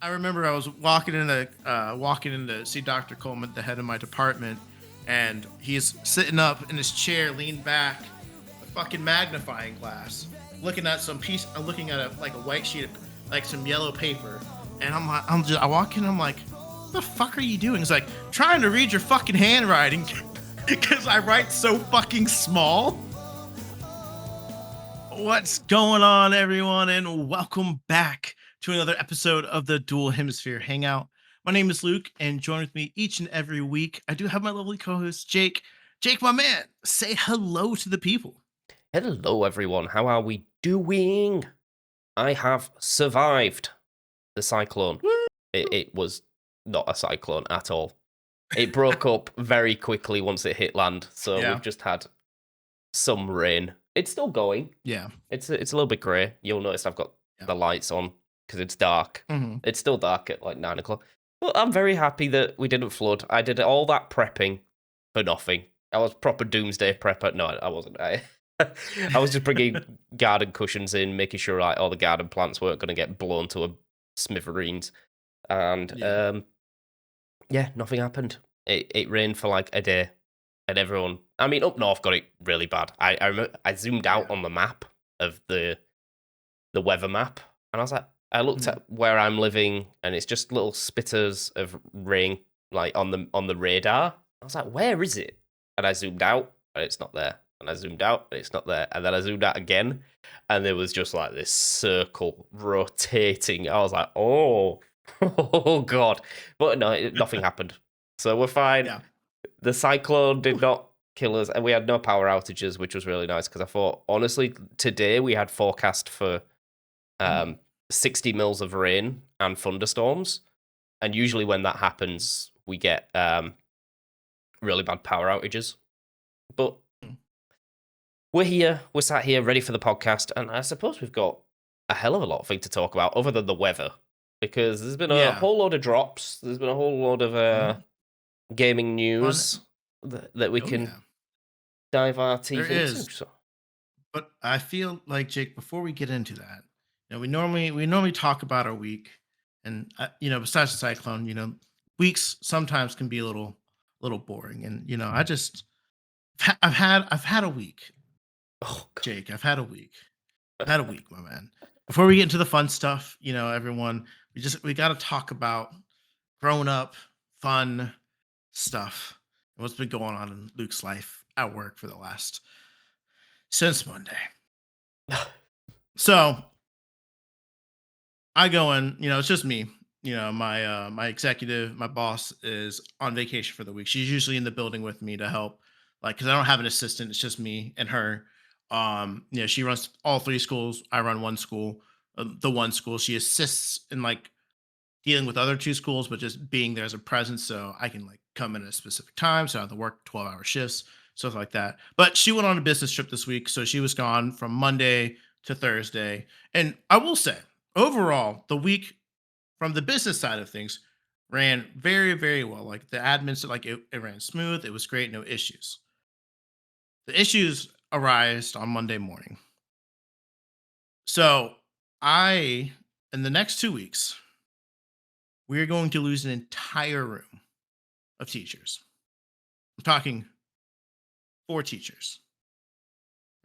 I remember I was walking in to see Dr. Coleman, the head of my department, and he's sitting up in his chair, leaned back, a fucking magnifying glass, looking at looking at like a white sheet of like some yellow paper, and I walk in, I'm like, what the fuck are you doing? He's like, trying to read your fucking handwriting, because I write so fucking small. What's going on, everyone, and welcome back to another episode of the Dual Hemisphere Hangout. My name is Luke, and join with me each and every week. I do have my lovely co-host Jake. Jake, my man, say hello to the people. Hello, everyone. How are we doing? I have survived the cyclone. Woo! It was not a cyclone at all. It broke up very quickly once it hit land, so Yeah, we've just had some rain. It's still going. yeah, It's a little bit grey. You'll notice I've got yeah. the lights on because it's dark. hmm It's still dark at like 9 o'clock. But I'm very happy that we didn't flood. I did all that prepping for nothing. I was proper doomsday prepper. No, I wasn't. I was just bringing garden cushions in, making sure like all the garden plants weren't going to get blown to a smithereens. And Yeah. yeah, nothing happened. It rained for like a day, and everyone. I mean, up north got it really bad. I remember I zoomed out Yeah. on the map of the weather map, and I was like, I looked Mhm. at where I'm living, and it's just little spitters of rain like on the radar. I was like, where is it? And I zoomed out, and it's not there. And I zoomed out, and it's not there. And then I zoomed out again, and there was just like this circle rotating. I was like, oh, oh god. But no, nothing happened. So we're fine. Yeah. The cyclone did Whew. not kill us, and we had no power outages, which was really nice because I thought, honestly, today we had forecast for Mhm. 60 mils of rain and thunderstorms. And usually when that happens, we get really bad power outages. But we're here, we're sat here ready for the podcast, and I suppose we've got a hell of a lot of things to talk about other than the weather. Because there's been a Yeah. whole load of drops, there's been a whole load of Mhm. gaming Fun. news that we Oh can yeah, dive our there teeth into. is. So But I feel like, Jake, before we get into that, we normally talk about our week, and besides the cyclone, weeks sometimes can be a little boring, and I just I've had a week, oh god. Jake. I've had a week, my man. Before we get into the fun stuff, everyone, we got to talk about grown up fun stuff and what's been going on in Luke's life at work for the last since Monday. So I go in, it's just me. My executive, my boss is on vacation for the week. She's usually in the building with me to help, like, because I don't have an assistant. It's just me and her. She runs all three schools. I run one school. The one school she assists in like dealing with other two schools, but just being there as a presence, so I can like come in at a specific time, so I have to work 12-hour shifts, stuff like that. But she went on a business trip this week, so she was gone from Monday to Thursday. And I will say, overall, the week from the business side of things ran very, very well. Like the admin said, like it ran smooth, it was great, no issues. The issues arised on Monday morning. So I, in the next 2 weeks, we're going to lose an entire room of teachers. I'm talking four teachers.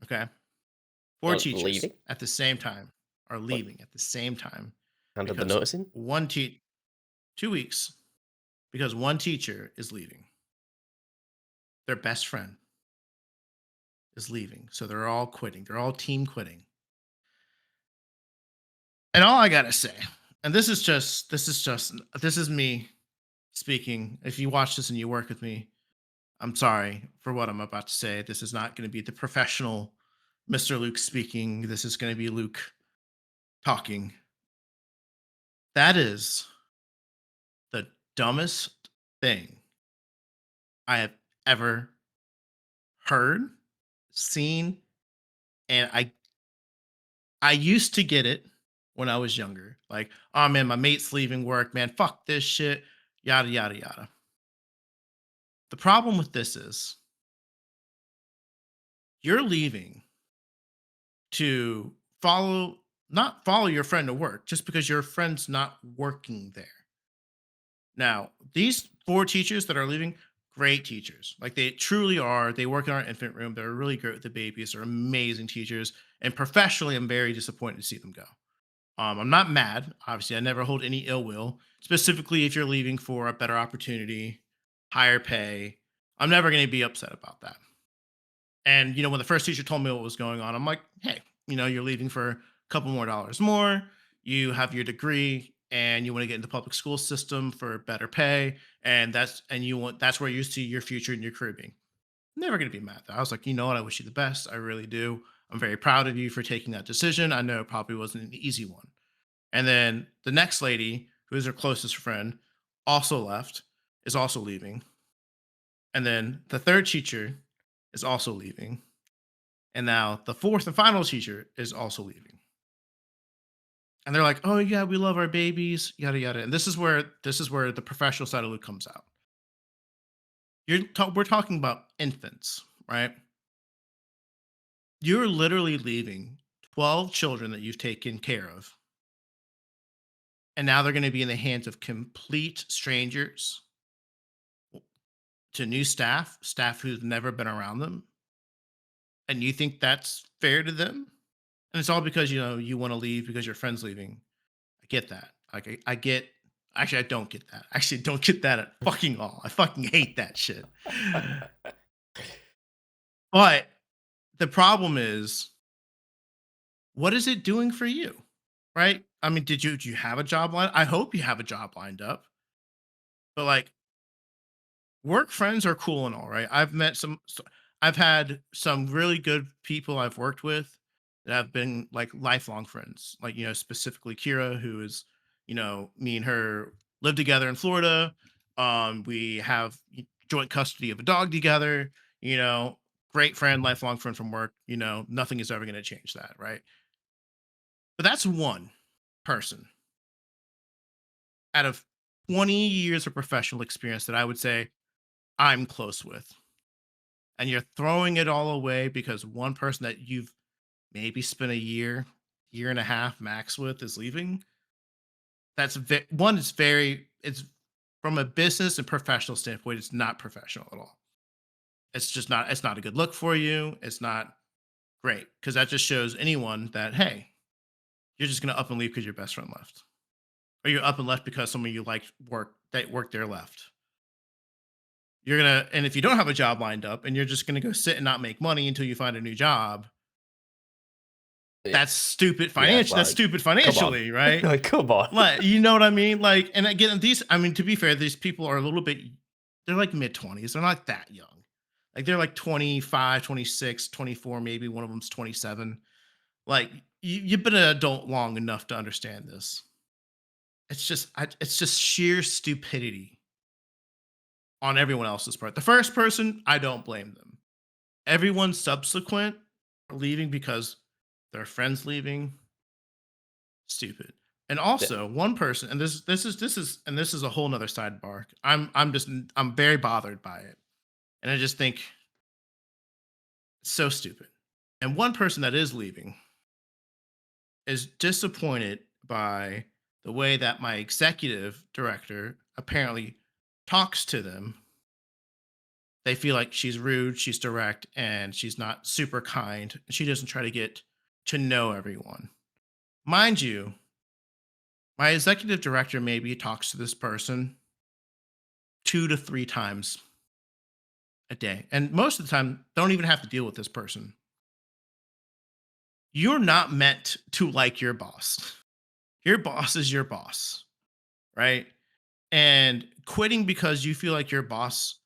Okay. Four teachers Leaving? at the same time are What? leaving at the same time Handed the because notice in? 2 weeks because one teacher is leaving. Their best friend is leaving. So they're all quitting. They're all team quitting. And all I gotta say, and this is me speaking. If you watch this and you work with me, I'm sorry for what I'm about to say. This is not going to be the professional Mr. Luke speaking. This is going to be Luke talking. That is the dumbest thing I have ever heard, seen, and I used to get it when I was younger. Like, oh man, my mate's leaving work, man, fuck this shit, yada yada yada. The problem with this is you're leaving to follow. not follow your friend to work just because your friend's not working there. Now, these 4 teachers that are leaving, great teachers. Like, they truly are. They work in our infant room. They're really great with the babies. They're amazing teachers. And professionally, I'm very disappointed to see them go. I'm not mad. Obviously, I never hold any ill will, specifically if you're leaving for a better opportunity, higher pay. I'm never going to be upset about that. And, when the first teacher told me what was going on, I'm like, hey, you're leaving for a couple more dollars more. You have your degree and you want to get into the public school system for better pay. And that's where you see your future and your career being. Never going to be mad. I was like, you know what? I wish you the best. I really do. I'm very proud of you for taking that decision. I know it probably wasn't an easy one. And then the next lady, who is her closest friend, also left, is also leaving. And then the third teacher is also leaving. And now the fourth and final teacher is also leaving. And they're like, "Oh yeah, we love our babies, yada yada." And this is where the professional side of Luke comes out. We're talking about infants, right? You're literally leaving 12 children that you've taken care of, and now they're going to be in the hands of complete strangers, to new staff who've never been around them, and you think that's fair to them? And it's all because you want to leave because your friend's leaving. I get that. Like, I get. Actually, I don't get that. Actually, I don't get that at fucking all. I fucking hate that shit. But the problem is, what is it doing for you? Right? I mean, do you have a job line? I hope you have a job lined up. But like, work friends are cool and all, right? I've had some really good people I've worked with that have been like lifelong friends. Like, specifically Kira, who is, me and her live together in Florida. We have joint custody of a dog together, you know, great friend, lifelong friend from work, nothing is ever going to change that, right? But that's one person out of 20 years of professional experience that I would say I'm close with, and you're throwing it all away because one person that you've maybe spent a year and a half max with is leaving. One is very, it's from a business and professional standpoint, it's not professional at all. It's not a good look for you. It's not great because that just shows anyone that, hey, you're just going to up and leave because your best friend left, or you're up and left because someone you like worked there left. And if you don't have a job lined up and you're just gonna go sit and not make money until you find a new job, Yeah, yeah, that's like, stupid come on. financially, right? Like, come on. Like, you know what I mean? Like, and again, I mean, to be fair, these people are a little bit, they're like mid-20s. They're not that young. Like, they're like 25, 26, 24, maybe one of them's 27. Like, you've been an adult long enough to understand this. It's just sheer stupidity on everyone else's part. The first person, I don't blame them. Everyone subsequent leaving because their friends leaving, stupid. And Yeah, also one person, and this is a whole nother sidebar. I'm very bothered by it. And I just think it's so stupid. And one person that is leaving is disappointed by the way that my executive director apparently talks to them. They feel like she's rude, she's direct, and she's not super kind. She doesn't try to get to know everyone. Mind you, my executive director maybe talks to this person 2 to 3 times a day. And most of the time, don't even have to deal with this person. You're not meant to like your boss. Your boss is your boss, right? And quitting because you feel like your boss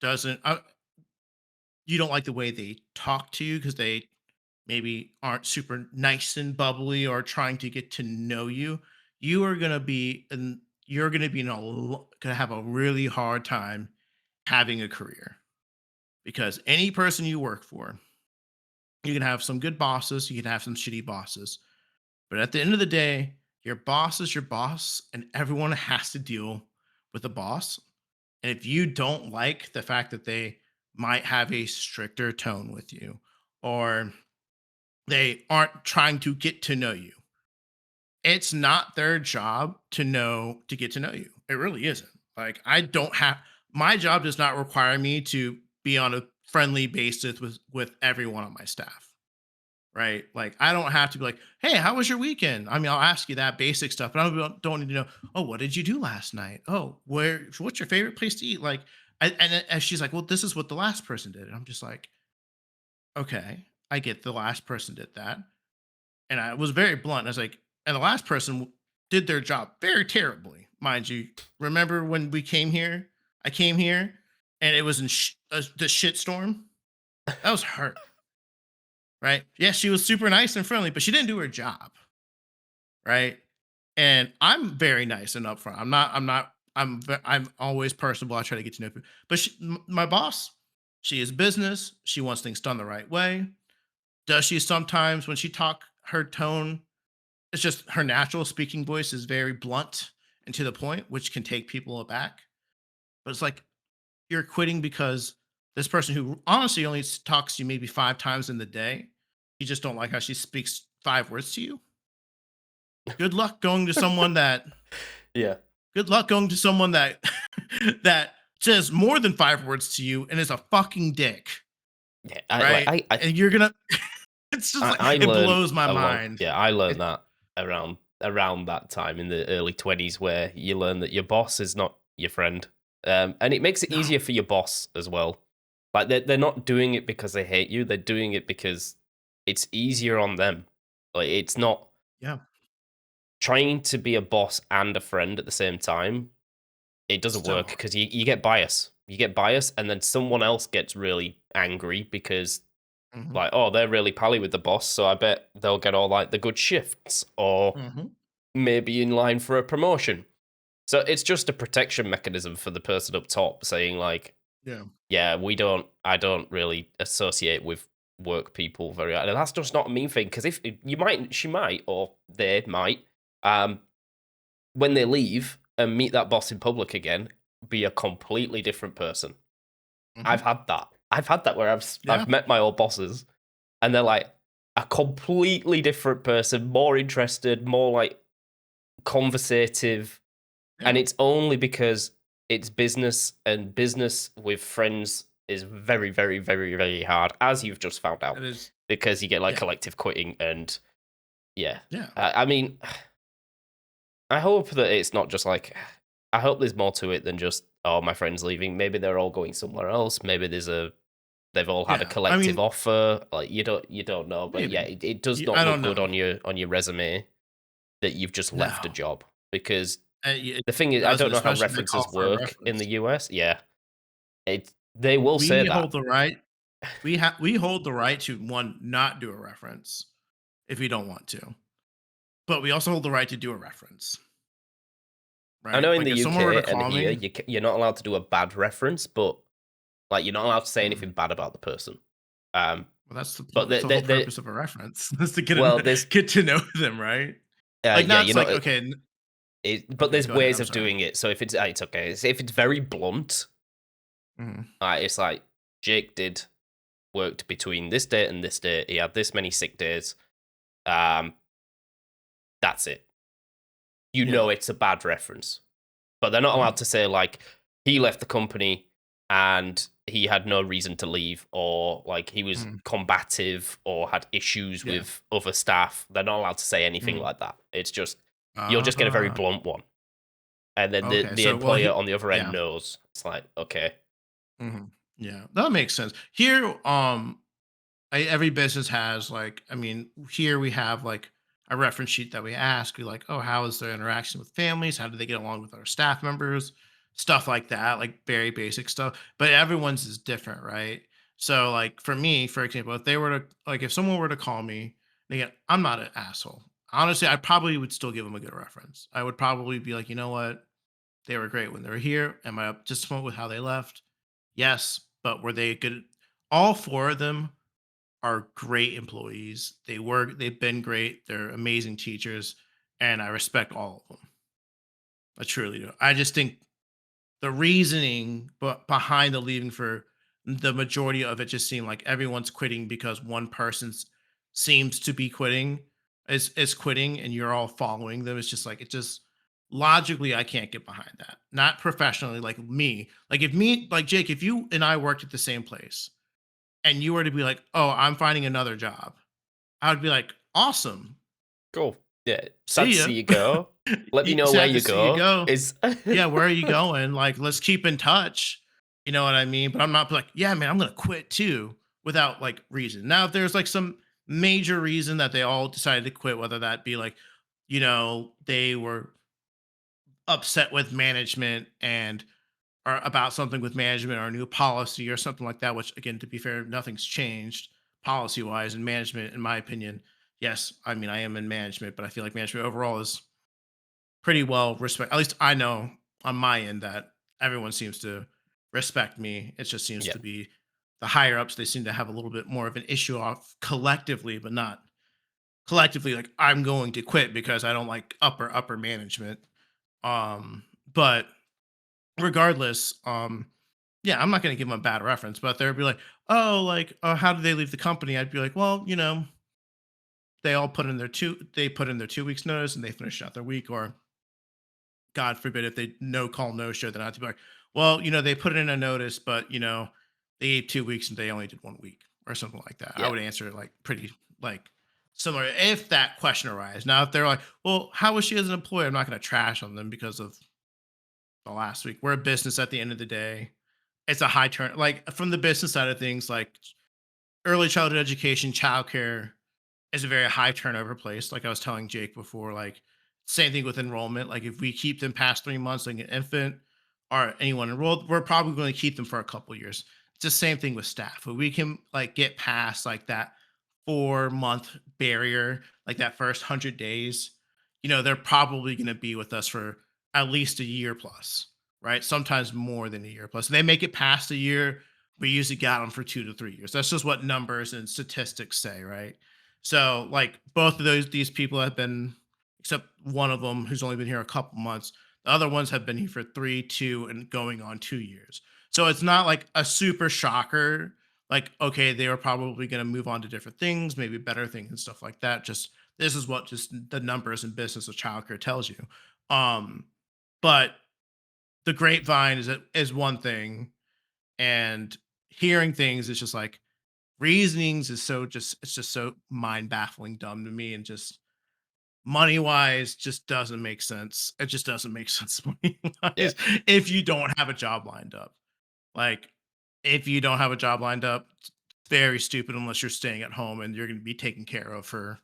doesn't, you don't like the way they talk to you because they maybe aren't super nice and bubbly or trying to get to know you, you're gonna be gonna have a really hard time having a career because any person you work for, you can have some good bosses, you can have some shitty bosses, but at the end of the day, your boss is your boss, and everyone has to deal with the boss. And if you don't like the fact that they might have a stricter tone with you, or They aren't trying to get to know you. It's not their job to get to know you. It really isn't. Like I don't have my job does not require me to be on a friendly basis with everyone on my staff. Right? Like I don't have to be like, "Hey, how was your weekend?" I mean, I'll ask you that basic stuff, but I don't need to know, "Oh, what did you do last night? Oh, what's your favorite place to eat?" Like and she's like, "Well, this is what the last person did." And I'm just like, "Okay, I get the last person did that." And I was very blunt. I was like, "And the last person did their job very terribly, mind you. Remember when we came here? I came here and it was in the shit storm. That was her, right? Yeah, she was super nice and friendly, but she didn't do her job, right? And I'm very nice and upfront. I'm always personable. I try to get to know people. But my boss, she is business. She wants things done the right way. Does she sometimes when she talk her tone, it's just her natural speaking voice is very blunt and to the point, which can take people aback. But it's like you're quitting because this person who honestly only talks to you maybe 5 times in the day, you just don't like how she speaks 5 words to you. Good luck going to someone that Yeah. Good luck going to someone that that says more than 5 words to you and is a fucking dick, Yeah. right? And you're gonna it's just like I it learned blows my a long mind. yeah, I learned It that around that time in the early 20s where you learn that your boss is not your friend. And it makes it No. easier for your boss as well. Like they're not doing it because they hate you, they're doing it because it's easier on them. Like it's not Yeah. trying to be a boss and a friend at the same time. It doesn't So work hard. because you get bias. You get bias, and then someone else gets really angry because Mhm. like, oh, they're really pally with the boss, so I bet they'll get all like the good shifts or Mhm. maybe in line for a promotion. So it's just a protection mechanism for the person up top saying like, Yeah. yeah, I don't really associate with work people very and that's just not a mean thing because if you might she might or they might um when they leave and meet that boss in public again be a completely different person. Mhm. I've had that where Yeah. I've met my old bosses and they're like a completely different person, more interested, more like conversative, Yeah. and it's only because it's business and business with friends is very, very, very, very hard, as you've just found out, It is. because you get like Yeah. collective quitting and yeah. Yeah. I mean, I hope that it's not just like I hope there's more to it than just oh my friend's leaving. Maybe they're all going somewhere else. Maybe they've all had a Yeah. I collective mean, offer. Like you don't know, but yeah, maybe. it does I not look don't good know. on your resume that you've just left a No. job because It the thing is, I don't doesn't, know how especially if they call references for a work in the reference. US. Yeah, it they will say We that. hold the right we hold the right to, one, not do a reference if we don't want to, but we also hold the right to do a reference, I right? know in Like, the if someone were UK to and call here me you're not allowed to do a bad reference, but like you're not allowed to say anything mm, bad about the person. Um, well, that's but that's the whole they purpose of a reference is to well, there's get to know them, right? Like, yeah, now you're it's not. like, okay, But okay, there's go ahead, ways I'm of sorry. doing it. So if it's okay. If it's very blunt, Mhm, it's like Jake did worked between this date and this date. He had this many sick days. Um, that's it. You yeah, know it's a bad reference, but they're not allowed mhm, to say like he left the company and he had no reason to leave, or like he was mhm, combative or had issues yeah, with other staff. They're not allowed to say anything mhm. like that. It's just you'll just get a very Ah, blunt one, and then okay, the so, well, employer on the other end yeah, knows. It's like okay, mhm, yeah, that makes sense. Here, every business has, like, I mean, here we have like a reference sheet that we ask. We like, oh, how is their interaction with families? How do they get along with our staff members? Stuff like that, like very basic stuff. But everyone's is different, right? So, like for me, for example, if they were to like, if someone were to call me, and again, I'm not an asshole. Honestly, I probably would still give them a good reference. I would probably be like, you know what, they were great when they were here. Am I disappointed with how they left? Yes, but were they good? All four of them are great employees. They've been great. They're amazing teachers, and I respect all of them. I truly do. I just think the reasoning behind the leaving for the majority of it just seemed like everyone's quitting because one person's seems to be quitting is quitting and you're all following them. It's just like it just logically I can't get behind that. Not professionally, like me. Like if me, like Jake, if you and I worked at the same place and you were to be like, "Oh, I'm finding another job," I would be like, "Awesome, Cool. Yeah. Sad see to ya." see you go. Let me know where Sad to you see you go. go. Is Yeah, where are you going? Like, let's keep in touch. You know what I mean? But I'm not like, yeah, man, I'm gonna quit too without like reason. Now, if there's like some major reason that they all decided to quit, whether that be like, they were upset with management and or about something with management or a new policy or something like that, which again, to be fair, nothing's changed policy wise and management, in my opinion. Yes, I mean I am in management, but I feel like management overall is pretty well respect. At least I know on my end that everyone seems to respect me. It just seems yeah, to be the higher ups. They seem to have a little bit more of an issue off collectively, but not collectively. Like I'm going to quit because I don't like upper management. But regardless, yeah, I'm not going to give them a bad reference. But they'd be like, oh, like, how did they leave the company? I'd be like, well, they all put in their they put in their 2 weeks notice and they finished out their week, or God forbid if they no call, no show, then I have to be like, well, they put in a notice, but they gave 2 weeks and they only did 1 week or something like that. I yeah, would answer like pretty like similar if that question arises. Now, if they're like, well, how was she as an employee? I'm not going to trash on them because of the last week. We're a business at the end of the day. It's a high turn, like from the business side of things, like early childhood education, childcare is a very high turnover place. Like I was telling Jake before, like same thing with enrollment. Like if we keep them past 3 months, like an infant or anyone enrolled, we're probably going to keep them for a couple years. It's the same thing with staff. If we can like get past like that 4 month barrier, like that first 100 days, they're probably going to be with us for at least a year plus, right? Sometimes more than a year plus. If they make it past a year, we usually got them for 2 to 3 years. That's just what numbers and statistics say, right? So like both of these people have been, except one of them who's only been here a couple months. The other ones have been here for 3, 2, and going on 2 years. So it's not like a super shocker. Like, okay, they were probably going to move on to different things, maybe better things and stuff like that. Just this is what just the numbers and business of childcare tells you. Um, but the grapevine is one thing, and hearing things is just like reasonings is so just it's just so mind baffling dumb to me, and just money wise just doesn't make sense. It just doesn't make sense money yeah, wise if you don't have a job lined up. Like if you don't have a job lined up, it's very stupid unless you're staying at home and you're going to be taken care of for.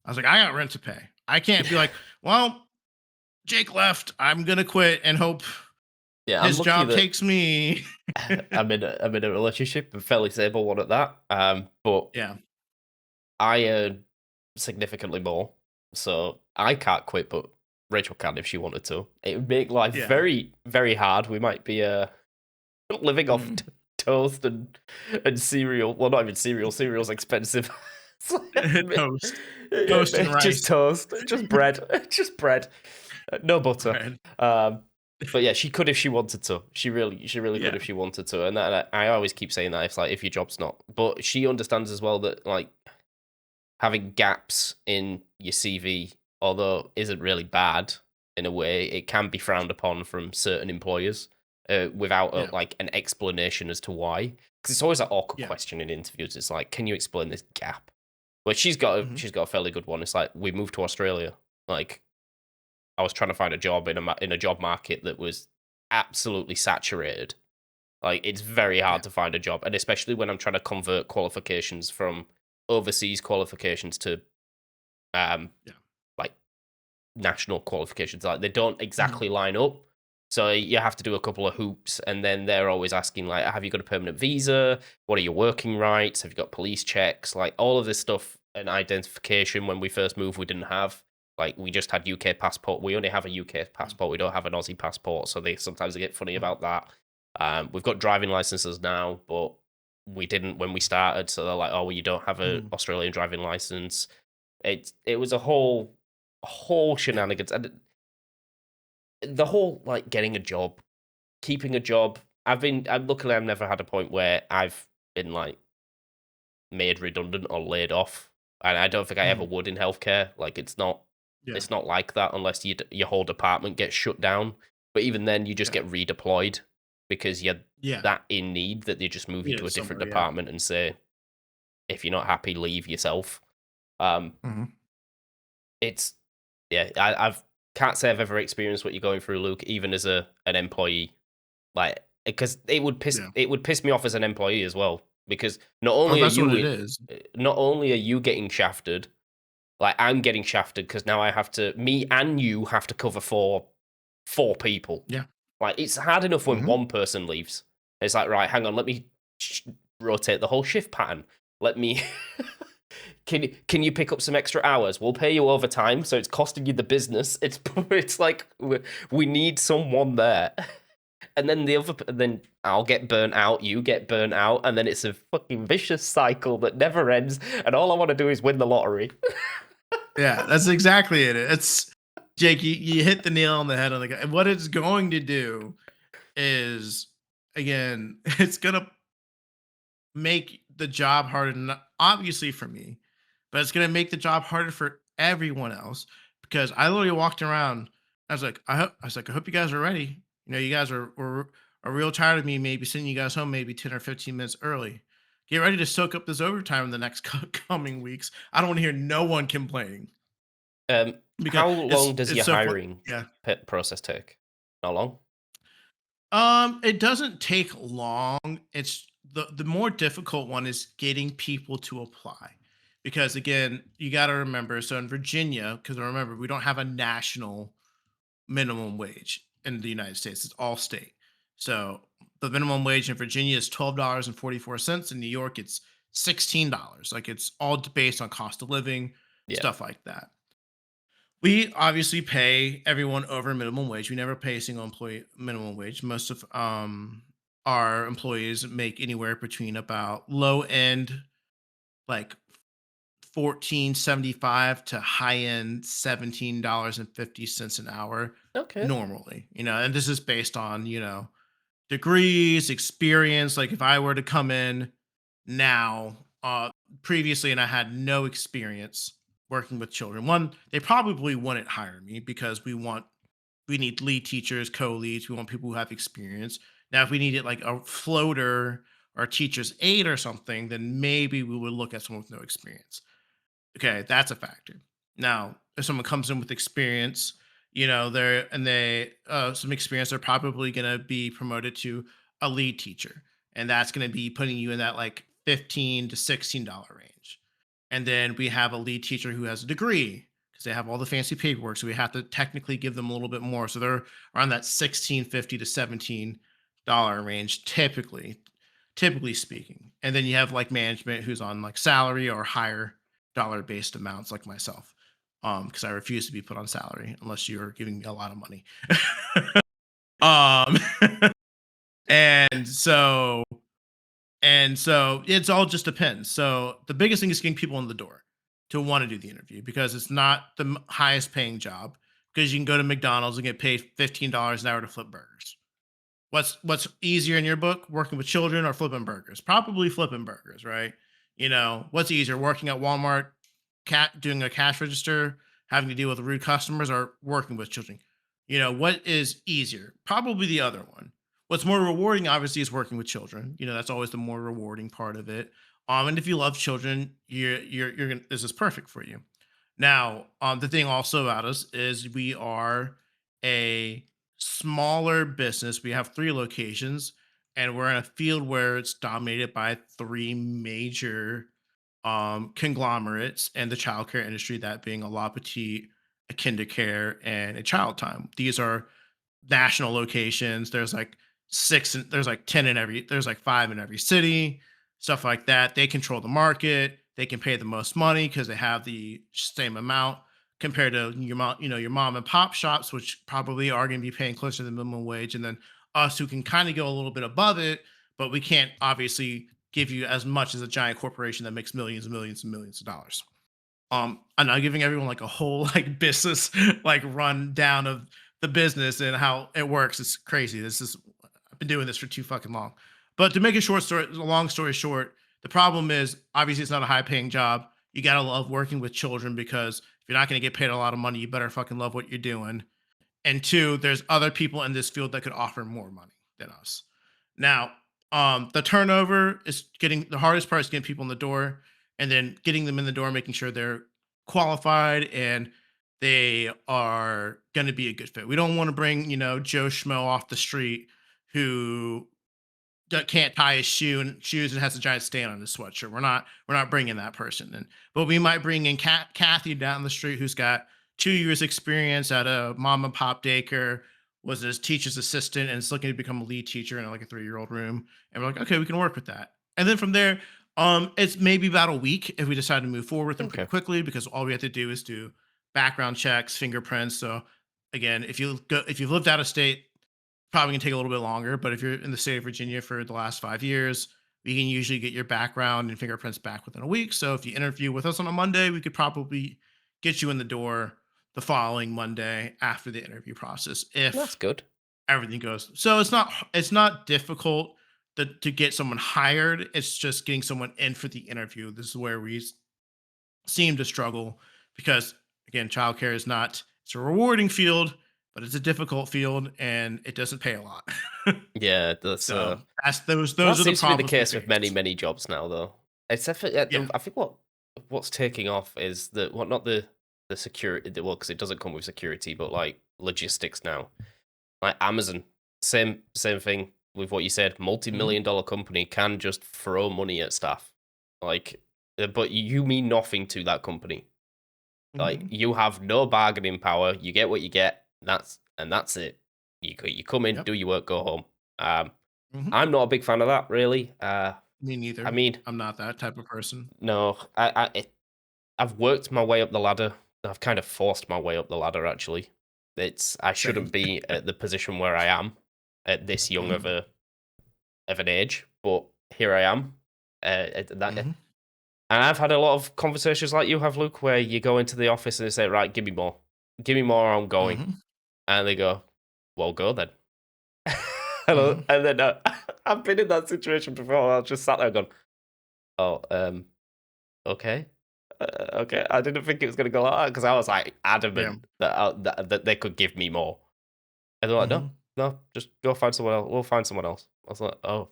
I was like, I got rent to pay. I can't be like, well, Jake left. I'm gonna quit and hope yeah. I'm his lucky job that takes me. I'm in a relationship, a fairly stable one at that. But Yeah. I earn significantly more, so I can't quit. But Rachel can if she wanted to. It would make life Yeah. very, very hard. We might be living off Mhm. toast and cereal. Well, not even cereal. Cereal's expensive. So, Toast. Toast and just rice. toast, just bread, just bread, no butter. Bread. Um, but yeah, she could if she wanted to. She really could Yeah. if she wanted to. And that I always keep saying that, it's like if your job's not. But she understands as well that like having gaps in your CV, although isn't really bad in a way, it can be frowned upon from certain employers without Yeah. like an explanation as to why. Because it's always an awkward Yeah. question in interviews. It's like, can you explain this gap? Well, she's got a fairly good one. It's like we moved to Australia. Like I was trying to find a job in a job market that was absolutely saturated. Like it's very Yeah. hard to find a job, and especially when I'm trying to convert qualifications from overseas qualifications to um Yeah. like national qualifications. Like they don't Mhm. exactly line up. So you have to do a couple of hoops, and then they're always asking like, "Have you got a permanent visa? What are your working rights? Have you got police checks? Like all of this stuff and identification." When we first moved, we didn't have like we just had UK passport. We only have a UK Mhm. passport. We don't have an Aussie passport, so they sometimes they get funny Mhm. about that. We've got driving licenses now, but we didn't when we started. So they're like, "Oh, well, you don't have a Mhm. Australian driving license." It was a whole Yeah. shenanigans, and the whole like getting a job, keeping a job. Luckily I've never had a point where I've been like made redundant or laid off. and I don't think I ever Mhm. would in healthcare. Like, Yeah. it's not like that unless your whole department gets shut down. But even then, you just Yeah. get redeployed because you're Yeah. that in need that they just move you Need to it a different somewhere, yeah. department and say, if you're not happy, leave yourself. Um, Mhm. it's yeah, I've can't say I've ever experienced what you're going through, Luke, even as an employee. Like, because Yeah. it would piss me off as an employee as well. Because Oh, that's what it is. not only are you getting shafted, like I'm getting shafted because now I have to me and you have to cover for four people. Yeah. Like it's hard enough when Mhm. one person leaves. It's like, right, hang on, let me rotate the whole shift pattern. Let me can you pick up some extra hours? We'll pay you overtime, so it's costing you the business. It's it's like we need someone there. And then then I'll get burnt out, you get burnt out, and then it's a fucking vicious cycle that never ends. And all I want to do is win the lottery. Yeah, that's exactly it. It's Jake, you hit the nail on the head on the guy. What it's going to do is, again, it's gonna make the job harder, not obviously for me, but it's gonna make the job harder for everyone else because I literally walked around. I was like, I hope you guys are ready. You know, you guys are real tired of me maybe sending you guys home maybe 10 or 15 minutes early. Get ready to soak up this overtime in the next coming weeks. I don't want to hear no one complaining because How long does it's your so fun. hiring Yeah. process take? Not long. It doesn't take long. It's the more difficult one is getting people to apply. Because again, you got to remember, so in Virginia, because remember, we don't have a national minimum wage in the United States. It's all state. So the minimum wage in Virginia is $12.44. In New York, it's $16. Like it's all based on cost of living, Yeah. stuff like that. We obviously pay everyone over minimum wage. We never pay a single employee minimum wage. Most of our employees make anywhere between about low end like 14.75 to high end $17.50 an hour Okay. normally. And this is based on, degrees, experience. Like if I were to come in now, previously, and I had no experience working with children, one, they probably wouldn't hire me because we need lead teachers, co-leads. We want people who have experience. Now, if we needed like a floater or a teacher's aide or something, then maybe we would look at someone with no experience. Okay, that's a factor. Now, if someone comes in with experience, they some experience, they're probably going to be promoted to a lead teacher, and that's going to be putting you in that like $15 to $16 range. And then we have a lead teacher who has a degree because they have all the fancy paperwork, so we have to technically give them a little bit more. So they're around that 16.50 to $17 range, typically speaking. And then you have like management who's on like salary or higher dollar based amounts like myself. Because I refuse to be put on salary unless you're giving me a lot of money. um and so it's all just depends. So the biggest thing is getting people in the door to want to do the interview because it's not the highest paying job because you can go to McDonald's and get paid $15 an hour to flip burgers. What's easier in your book, working with children or flipping burgers? Probably flipping burgers, right? What's easier, working at Walmart, doing a cash register, having to deal with rude customers, or working with children? What is easier? Probably the other one. What's more rewarding, obviously, is working with children. That's always the more rewarding part of it. And if you love children, you're gonna, this is perfect for you. Now, the thing also about us is we are a smaller business. We have three locations, and we're in a field where it's dominated by three major conglomerates and the childcare industry, that being a La Petite, a KinderCare, and a Child Time. These are national locations. There's like there's like 10 in every, there's like five in every city, stuff like that. They control the market. They can pay the most money because they have the same amount compared to your mom and pop shops, which probably are going to be paying closer to the minimum wage. And then us who can kind of go a little bit above it, but we can't obviously give you as much as a giant corporation that makes millions and millions and millions of dollars. I'm not giving everyone like a whole like business like rundown of the business and how it works. It's crazy. I've been doing this for too fucking long. But to make a long story short, the problem is obviously it's not a high paying job. you gotta love working with children because if you're not gonna get paid a lot of money, you better fucking love what you're doing. And two, there's other people in this field that could offer more money than us. Now, the turnover is getting the hardest part is getting people in the door, and then getting them in the door, making sure they're qualified and they are going to be a good fit. We don't want to bring Joe Schmo off the street who that can't tie his shoes and has a giant stain on his sweatshirt. We're not bringing that person in, but we might bring in Kathy down the street who's got 2 years experience at a mom and pop daycare, was his teacher's assistant, and is looking to become a lead teacher in like a 3-year-old room. And we're like, okay, we can work with that. And then from there, it's maybe about a week if we decide to move forward with them pretty Okay. quickly because all we have to do is do background checks, fingerprints. So again, if you've lived out of state, probably gonna take a little bit longer, but if you're in the state of Virginia for the last 5 years, we can usually get your background and fingerprints back within a week. So if you interview with us on a Monday, we could probably get you in the door the following Monday after the interview process That's if good. everything goes. So it's not difficult to get someone hired. It's just getting someone in for the interview. This is where we seem to struggle because again, childcare is not it's a rewarding field, but it's a difficult field and it doesn't pay a lot. Yeah, that's So that's those that those are the seems to be the problems we case with many, face. many jobs now, though. Except for Yeah. I think what's taking off is the well, not the security. Well, because it doesn't come with security, but like logistics now. Like Amazon, same thing with what you said. Mhm. Multi-million-dollar company can just throw money at staff, like, but you mean nothing to that company. Like Mhm. you have no bargaining power. You get what you get. That's it. You come in, Yep. do your work, go home. Um, Mhm. I'm not a big fan of that, really. Me I neither. mean, I'm not that type of person. no, I've worked my way up the ladder. I've kind of forced my way up the ladder. Actually, I Same. shouldn't be at the position where I am at this young Mhm. of an age, but here I am. Mhm. And I've had a lot of conversations like you have, Luke, where you go into the office and they say, "Right, give me more, or I'm going," Mhm. and they go, "Well, go then." Mhm. And then I've been in that situation before. I just sat there going, "Oh, okay." Okay, I didn't think it was gonna go like that because I was like Yeah. adamant that they could give me more, and they're like, "No, Mhm. no, just go find someone else. We'll find someone else." I was like, "Oh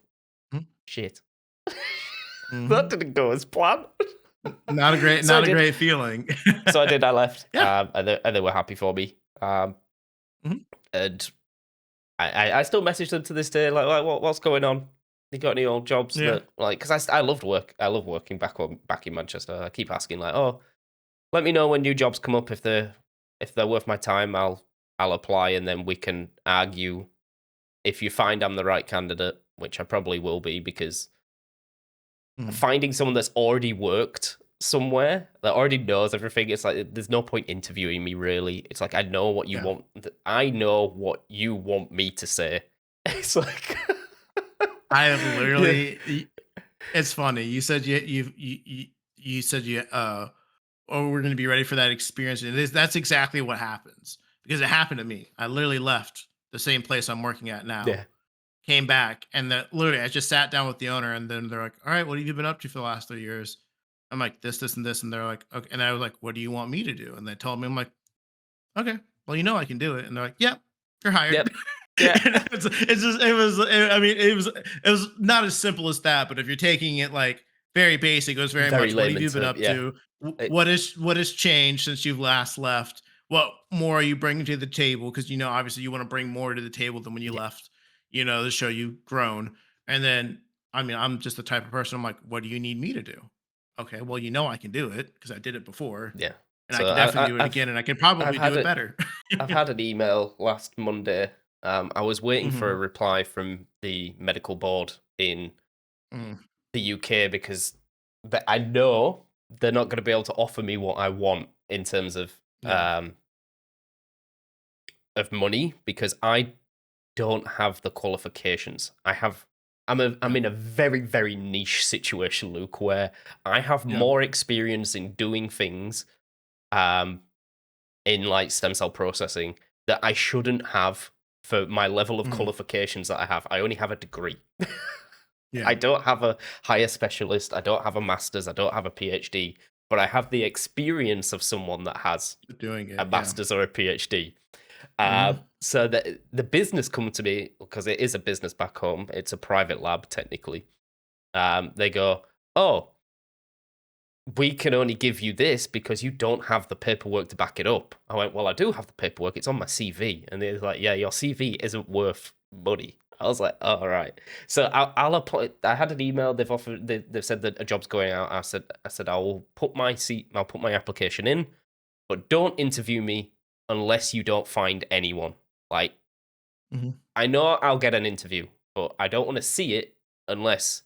Mhm. shit, that Mhm. didn't go as planned." Not a great So I not a did, great feeling. so I did. I left, Yeah. and they were happy for me. Mhm. And I still message them to this day, like what's going on? You got any old jobs Yeah. that like? Because I loved work. I love working back in Manchester. I keep asking like, oh, let me know when new jobs come up if they're worth my time. I'll apply and then we can argue if you find I'm the right candidate, which I probably will be because Mhm. finding someone that's already worked somewhere that already knows everything, it's like there's no point interviewing me really. It's like I know what you Yeah. want. I know what you want me to say. It's like I have yeah, literally it's funny. You said you said oh, we're going to be ready for that experience. That's exactly what happens because it happened to me. I literally left the same place I'm working at now, yeah, came back, and that literally I just sat down with the owner, and then they're like, "All right, what have you been up to for the last 3 years?" I'm like, "This, and this," and they're like, "Okay," and I was like, "What do you want me to do?" And they told me, I'm like, "Okay, well, I can do it," and they're like, "Yep, you're hired." yep, yeah. And it's just it was I mean it was not as simple as that, but if you're taking it like very basic, it was very Very much what have layman you been term, up yeah. to? It, What has changed since you've last left? What more are you bringing to the table? Because obviously you want to bring more to the table than when you yeah, left. To show you've grown. And then I mean, I'm just the type of person. I'm like, what do you need me to do? Okay, well, I can do it because I did it before, yeah. and I So can definitely do it again, and I can I've probably do had it it. better. I've had an email last Monday. I was waiting for a Hmm. reply from the medical board in the UK because I know they're not going to be able to offer me what I want in terms Yeah. of money because I don't have the qualifications. I'm Yeah. in a very very niche situation, Luke, where I have Yeah. more experience in doing things um in like stem cell processing that I shouldn't have for my level of Mhm. qualifications that I have. I only have a degree. I Yeah. don't have a higher specialist. I don't have a master's. I don't have a PhD. but I have the experience of someone that has Doing a it. Yeah. master's or a PhD. Mhm. So the business come to me because it is a business back home. It's a private lab technically. They go, "Oh, we can only give you this because you don't have the paperwork to back it up." I went, "Well, I do have the paperwork. It's on my CV." And they're like, "Yeah, your CV isn't worth money." I was like, "Oh, all right." So I'll apply. I had an email. They've offered. They've said that a job's going out. I said, I'll put my seat. I'll put my application in, but don't interview me unless you don't find anyone. Like, Mhm. I know I'll get an interview, but I don't want to see it unless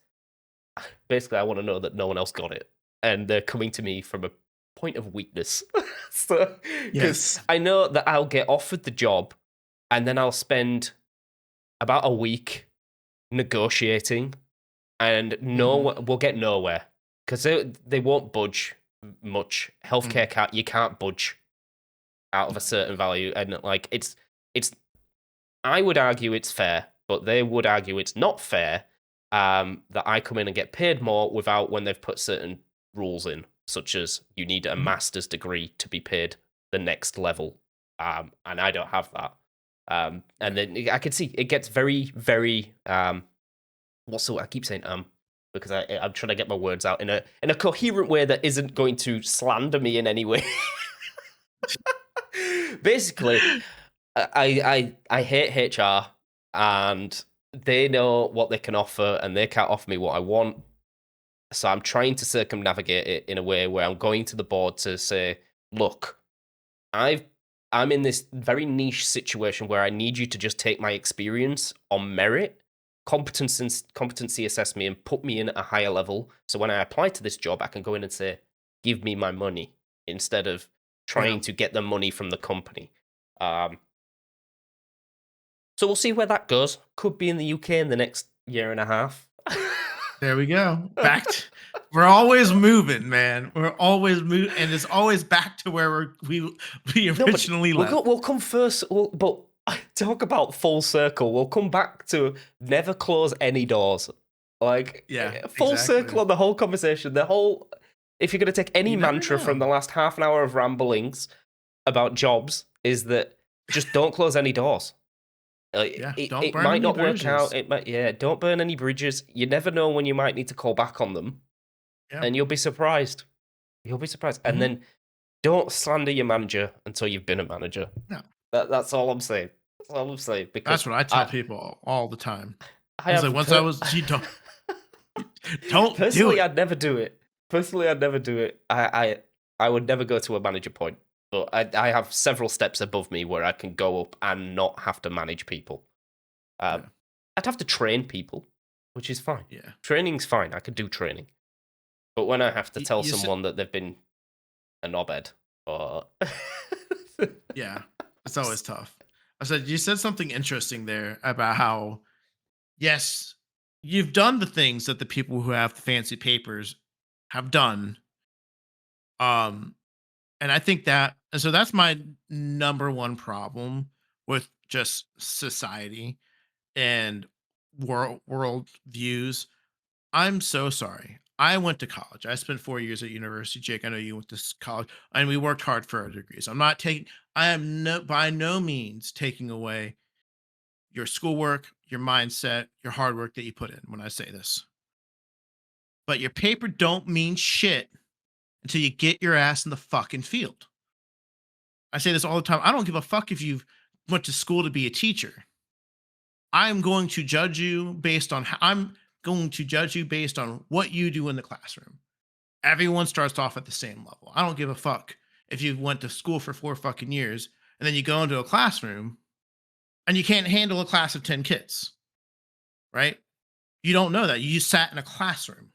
basically I want to know that no one else got it. And they're coming to me from a point of weakness. So, because Yes. I know that I'll get offered the job and then I'll spend about a week negotiating and no, Mhm. we'll get nowhere because they won't budge much. Mhm. Healthcare can't, you can't budge out of a No. certain value. And like, it's I would argue it's fair, but they would argue it's not fair that I come in and get paid more without when they've put certain rules in, such as you need a Mhm. master's degree to be paid the next level, and I don't have that. And Yeah. then I could see it gets very, very. What's the I keep saying because I'm trying to get my words out in a coherent way that isn't going to slander me in any way. Basically, I hate HR and they know what they can offer and they can't offer me what I want. So I'm trying to circumnavigate it in a way where I'm going to the board to say, look, I've I'm in this very niche situation where I need you to just take my experience on merit, competency assess me and put me in at a higher level. So when I apply to this job, I can go in and say, give me my money instead of Yeah. trying to get the money from the company. Um, so we'll see where that goes. Could be in the UK in the next year and a half. There we go. We're always moving, man. We're always moving, and it's always back to where we No, but originally we'll go. left. We'll come first. But talk about full circle. We'll come back to never close any doors. Like Yeah, full circle exactly. on the whole conversation. The whole. If you're going to take any You never mantra from the know. last half an hour of ramblings about jobs, is that just don't close any doors. Yeah, don't It burn might any not work out. bridges. It might. Yeah. Don't burn any bridges. You never know when you might need to call back on them, Yeah. and you'll be surprised. You'll be surprised. And Mhm. then don't slander your manager until you've been a manager. No, That's all I'm saying. That's all I'm saying because that's what I tell I people all the time. I I was like, have once I was, you don't do personally it. I'd never do it. Personally, I'd never do it. I would never go to a manager point. But I have several steps above me where I can go up and not have to manage people. Um, Yeah, I'd have to train people, which is fine. yeah. Training's fine. I could do training. But when I have to tell You said, someone that they've been a knobhead or yeah, it's always tough. I said you said something interesting there about how yes, you've done the things that the people who have fancy papers have done. Um, and I think that, and so that's my number one problem with just society and world views. I'm so sorry. I went to college. I spent 4 years at university. Jake, I know you went to college, and we worked hard for our degrees. I'm not taking. I am no by no means taking away your schoolwork, your mindset, your hard work that you put in. When I say this, but your paper don't mean shit until you get your ass in the fucking field. I say this all the time. I don't give a fuck if you went to school to be a teacher. I'm going to judge you based on how I'm going to judge you based on what you do in the classroom. Everyone starts off at the same level. I don't give a fuck if you went to school for 4 fucking years and then you go into a classroom and you can't handle a class of 10 kids, right? You don't know that. You just sat in a classroom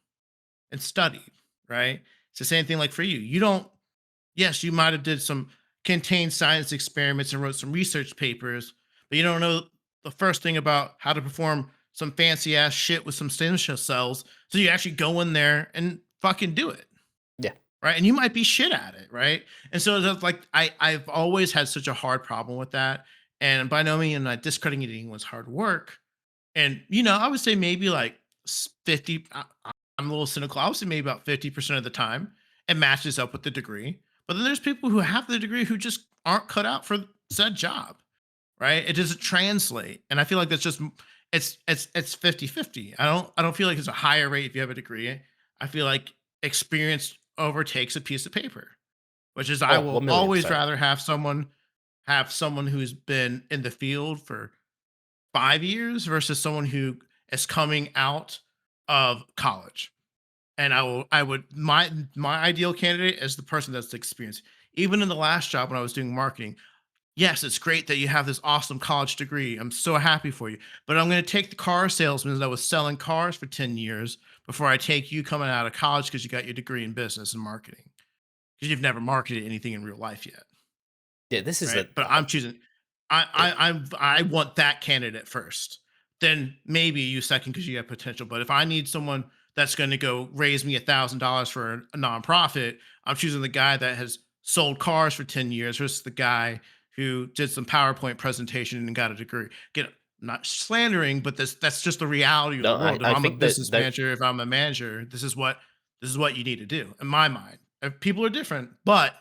and studied, right? It's the same thing like for you. You don't, yes, you might have did some contained science experiments and wrote some research papers, but you don't know the first thing about how to perform some fancy ass shit with some stem cell cells. So you actually go in there and fucking do it. yeah. Right. And you might be shit at it. Right. And so that's like I've always had such a hard problem with that. And by no means am I discrediting anyone's hard work. And I would say maybe like 50. I'm a little cynical. I would say maybe about 50% of the time, it matches up with the degree. But then there's people who have the degree who just aren't cut out for said job, right? It doesn't translate. And I feel like that's just it's 50-50. I don't feel like it's a higher rate if you have a degree. I feel like experience overtakes a piece of paper, which is I Oh, will one million always percent. rather have someone who's been in the field for 5 years versus someone who is coming out of college. And my ideal candidate is the person that's experienced. Even in the last job when I was doing marketing, yes, it's great that you have this awesome college degree. I'm so happy for you. But I'm going to take the car salesman that was selling cars for 10 years before I take you coming out of college because you got your degree in business and marketing because you've never marketed anything in real life yet. Yeah, this is Right? a But I'm choosing I want that candidate first. Then maybe you second because you have potential. But if I need someone that's going to go raise me $1,000 for a nonprofit, I'm choosing the guy that has sold cars for 10 years versus the guy who did some PowerPoint presentation and got a degree. Get I'm not slandering, but that's just the reality of the no. world. If I I'm a think that business there manager, if I'm a manager, this is what you need to do in my mind. If people are different, but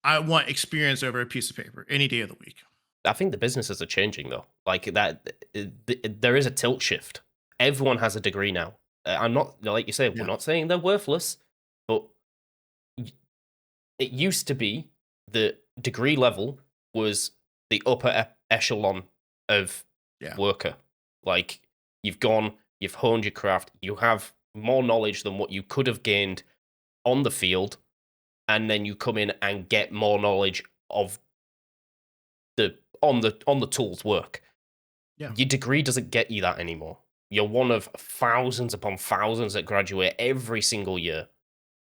I want experience over a piece of paper any day of the week. I think the businesses are changing though. Like that, there is a tilt shift. Everyone has a degree now. I'm not like you say. We're Yeah. not saying they're worthless, but it used to be that degree level was the upper echelon of Yeah. worker. Like you've honed your craft, you have more knowledge than what you could have gained on the field, and then you come in and get more knowledge of the on the tools work. Yeah. Your degree doesn't get you that anymore. You're one of thousands upon thousands that graduate every single year.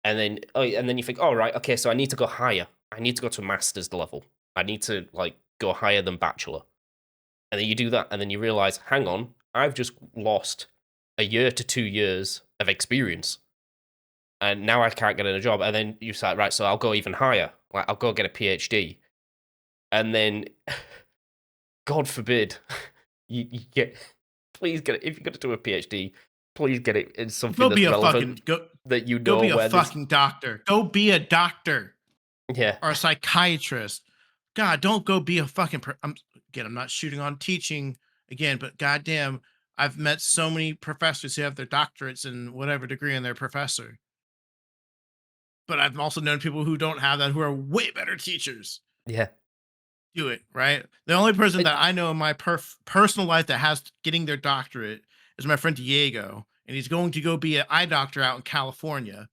And then you think, "All right, okay, so I need to go higher. I need to go to master's level. I need to like go higher than bachelor." And then you do that, and then you realize, "Hang on, I've just lost a year to 2 years of experience, and now I can't get in a job." And then you say, "Right, so I'll go even higher. Like I'll go get a PhD." And then, God forbid, you get, please get it. If you're going to do a PhD, please get it in something Go that's be a relevant fucking go that you go know be a where this. fucking doctor. Go be a doctor Yeah, or a psychiatrist. God, don't go be a fucking I'm not shooting on teaching again, but goddamn, I've met so many professors who have their doctorates in whatever degree and they're professor. But I've also known people who don't have that who are way better teachers. yeah. Do it, right? The only person It, that I know in my personal life that has getting their doctorate is my friend Diego, and he's going to go be an eye doctor out in California.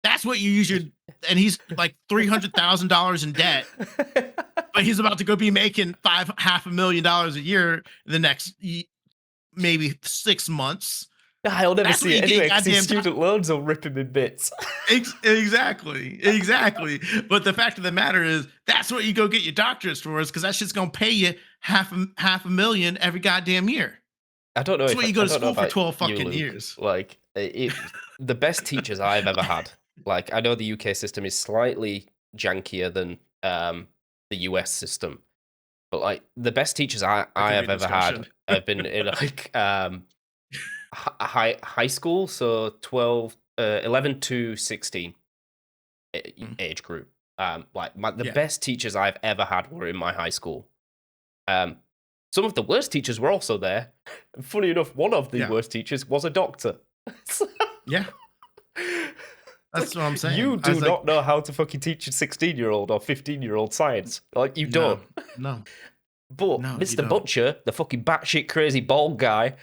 That's what you use your and he's like $300,000 in debt, but he's about to go be making half a million dollars a year in the next maybe 6 months. I'll never That's what see you it get your anyway because his goddamn student loans will rip him in bits. exactly. But the fact of the matter is, that's what you go get your doctorates for, is because that shit's gonna pay you half a million every goddamn year. I don't know That's if what you go I to don't know school for about 12 you, fucking Luke. years. Like the best teachers I've ever had. Like I know the UK system is slightly jankier than the US system, but like the best teachers That I could be have a ever had discussion. have been in like high school, so 12, 11 to 16 Mm, age group. Like the yeah. best teachers I've ever had were in my high school. Um, some of the worst teachers were also there. And funny enough, one of the Yeah. worst teachers was a doctor. It's Yeah. That's like what I'm saying. you I do was like, not know how to fucking teach a 16-year-old or 15-year-old science. Like you no, don't. no, But no, you Mr. don't. Butcher, the fucking batshit crazy bald guy,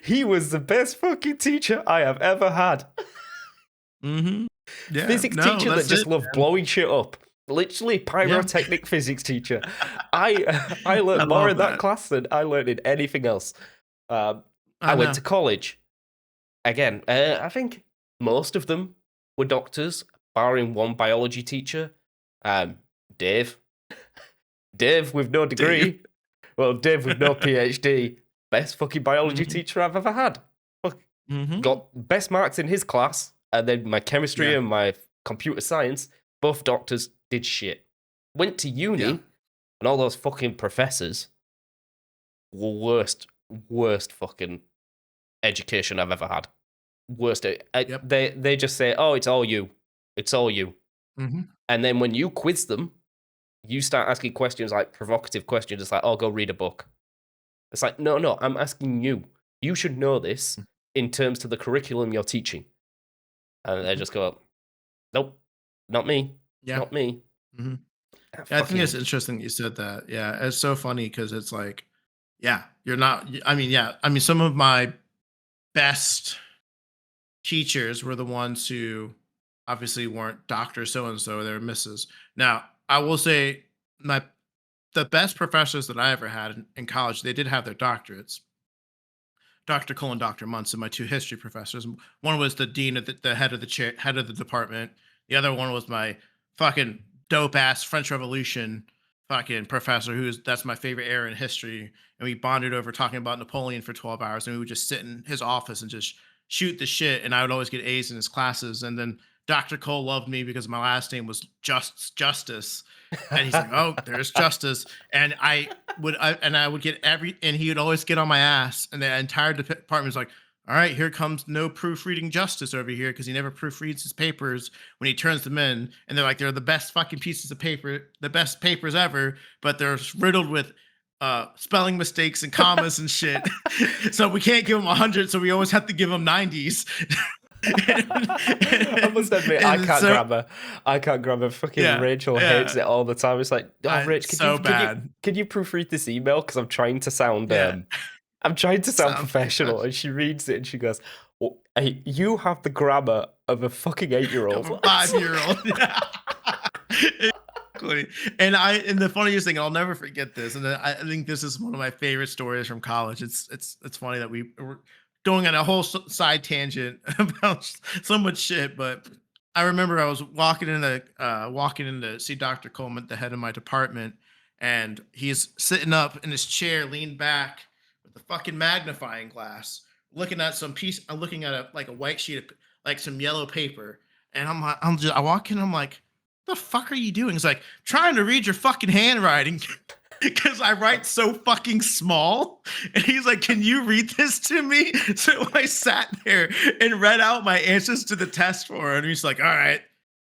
he was the best fucking teacher I have ever had. Mm-hmm. Yeah, Physics no, teacher that that's just it, loved man. blowing shit up. Literally Yeah. pyrotechnic physics teacher. I I learned more love in that that. class than I learned in anything else. Um, I I went know. to college again. I think most of them were doctors, barring one biology teacher. Um, Dave, Dave with no Dave. degree. Well, Dave with no PhD. Best fucking biology Mhm. teacher I've ever had. Fuck, Mhm. got best marks in his class, and then my chemistry Yeah. and my computer science, both doctors did shit. Went to Yeah. uni, and all those fucking professors were worst fucking education I've ever had. worst. Yep. They just say, "Oh, it's all you. It's all you." Hmm. And then when you quiz them, you start asking questions like provocative questions. It's like, "Oh, go read a book." It's like, no, no, I'm asking you. You should know this in terms to the curriculum you're teaching. And they Hmm. just go, "Nope, not me, Yeah. not me." Hmm. Ah, Yeah, I think it's fucking interesting you said that. Yeah, it's so funny because it's like, yeah, you're not. I mean, yeah, I mean, some of my best teachers were the ones who obviously weren't Doctor So and So; they were Mrs. Now, I will say my the best professors that I ever had in college, they did have their doctorates. Dr. Cole and Dr. Munson, my two history professors. One was the dean of the head of the chair, head of the department. The other one was my fucking dope ass French Revolution fucking professor, that's my favorite era in history. And we bonded over talking about Napoleon for 12 hours, and we would just sit in his office and just shoot the shit. And I would always get A's in his classes. And then Dr. Cole loved me because my last name was Justice. And he's like, "Oh, there's Justice." And I would get and he would always get on my ass, and the entire department was like, "All right, here comes no proofreading Justice over here," because he never proofreads his papers when he turns them in, and they're like, they're the best fucking pieces of paper, the best papers ever, but they're riddled with spelling mistakes and commas and shit. So we can't give him 100, so we always have to give him 90s. I must admit, I And can't so grammar. I can't grammar. Fucking yeah, Rachel hates yeah, it all the time. It's like, oh, Rich, could you so can you bad. can you proofread this email? Because Yeah, I'm trying to sound sounds professional. And she reads it and she goes, "Oh, hey, you have the grammar of a fucking 8-year-old." of a 5-year-old. Yeah. Exactly. And the funniest thing, I'll never forget this, and I think this is one of my favorite stories from college. It's funny that we're going on a whole side tangent about so much shit, but I remember I was walking in to see Dr. Coleman, the head of my department, and he's sitting up in his chair, leaned back with a fucking magnifying glass, looking at some piece. I'm looking at a white sheet of like some yellow paper, and I walk in, I'm like, the fuck are you doing? He's like, trying to read your fucking handwriting because I write so fucking small. And he's like, can you read this to me? So I sat there and read out my answers to the test for her. And he's like, all right,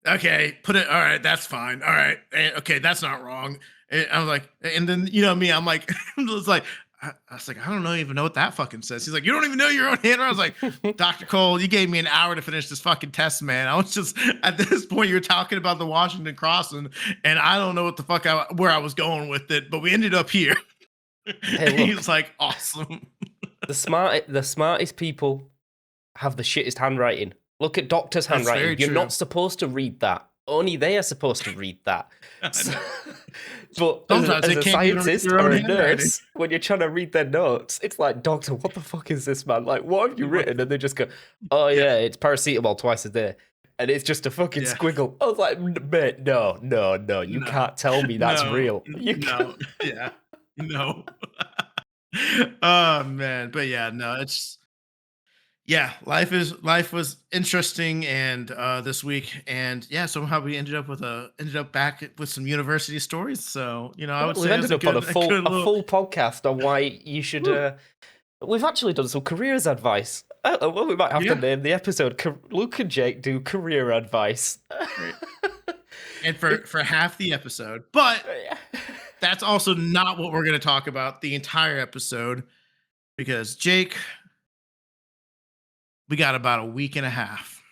okay, put it, all right, that's fine. All right, okay, that's not wrong. And I was like, and then, me, I'm like, I was like, I was like, I don't know, even know what that fucking says. He's like, you don't even know your own handwriting. I was like, Dr. Cole, you gave me an hour to finish this fucking test, man. I was just at this point, you're talking about the Washington Crossing, and I don't know what the fuck where I was going with it, but we ended up here. Hey, And he look, was like, awesome. the smartest people have the shittest handwriting. Look at doctors' That's handwriting. very You're true. not supposed to read that. Only they are supposed to read that. I So- know. but Sometimes as they a can't even read scientist their or own a handwriting. nurse, when you're trying to read their notes, it's like, doctor, what the fuck is this, man? Like, what have you What written? the, And they just go, oh yeah, yeah, it's paracetamol twice a day. And it's just a fucking yeah. squiggle. I was like, mate, no, no, no. You No, can't tell me that's no, real. You can't. no, yeah, no. Oh man, but yeah, no, it's yeah, life was interesting and this week, and yeah, somehow we ended up back with some university stories. So I Well, would we've say it was ended a up on good a good a little full podcast on why you should. whew, We've actually done some careers advice. Well, we might have to yeah, name the episode Luke and Jake do career advice. great. And for half the episode, but that's also not what we're going to talk about the entire episode because Jake, we got about a week and a half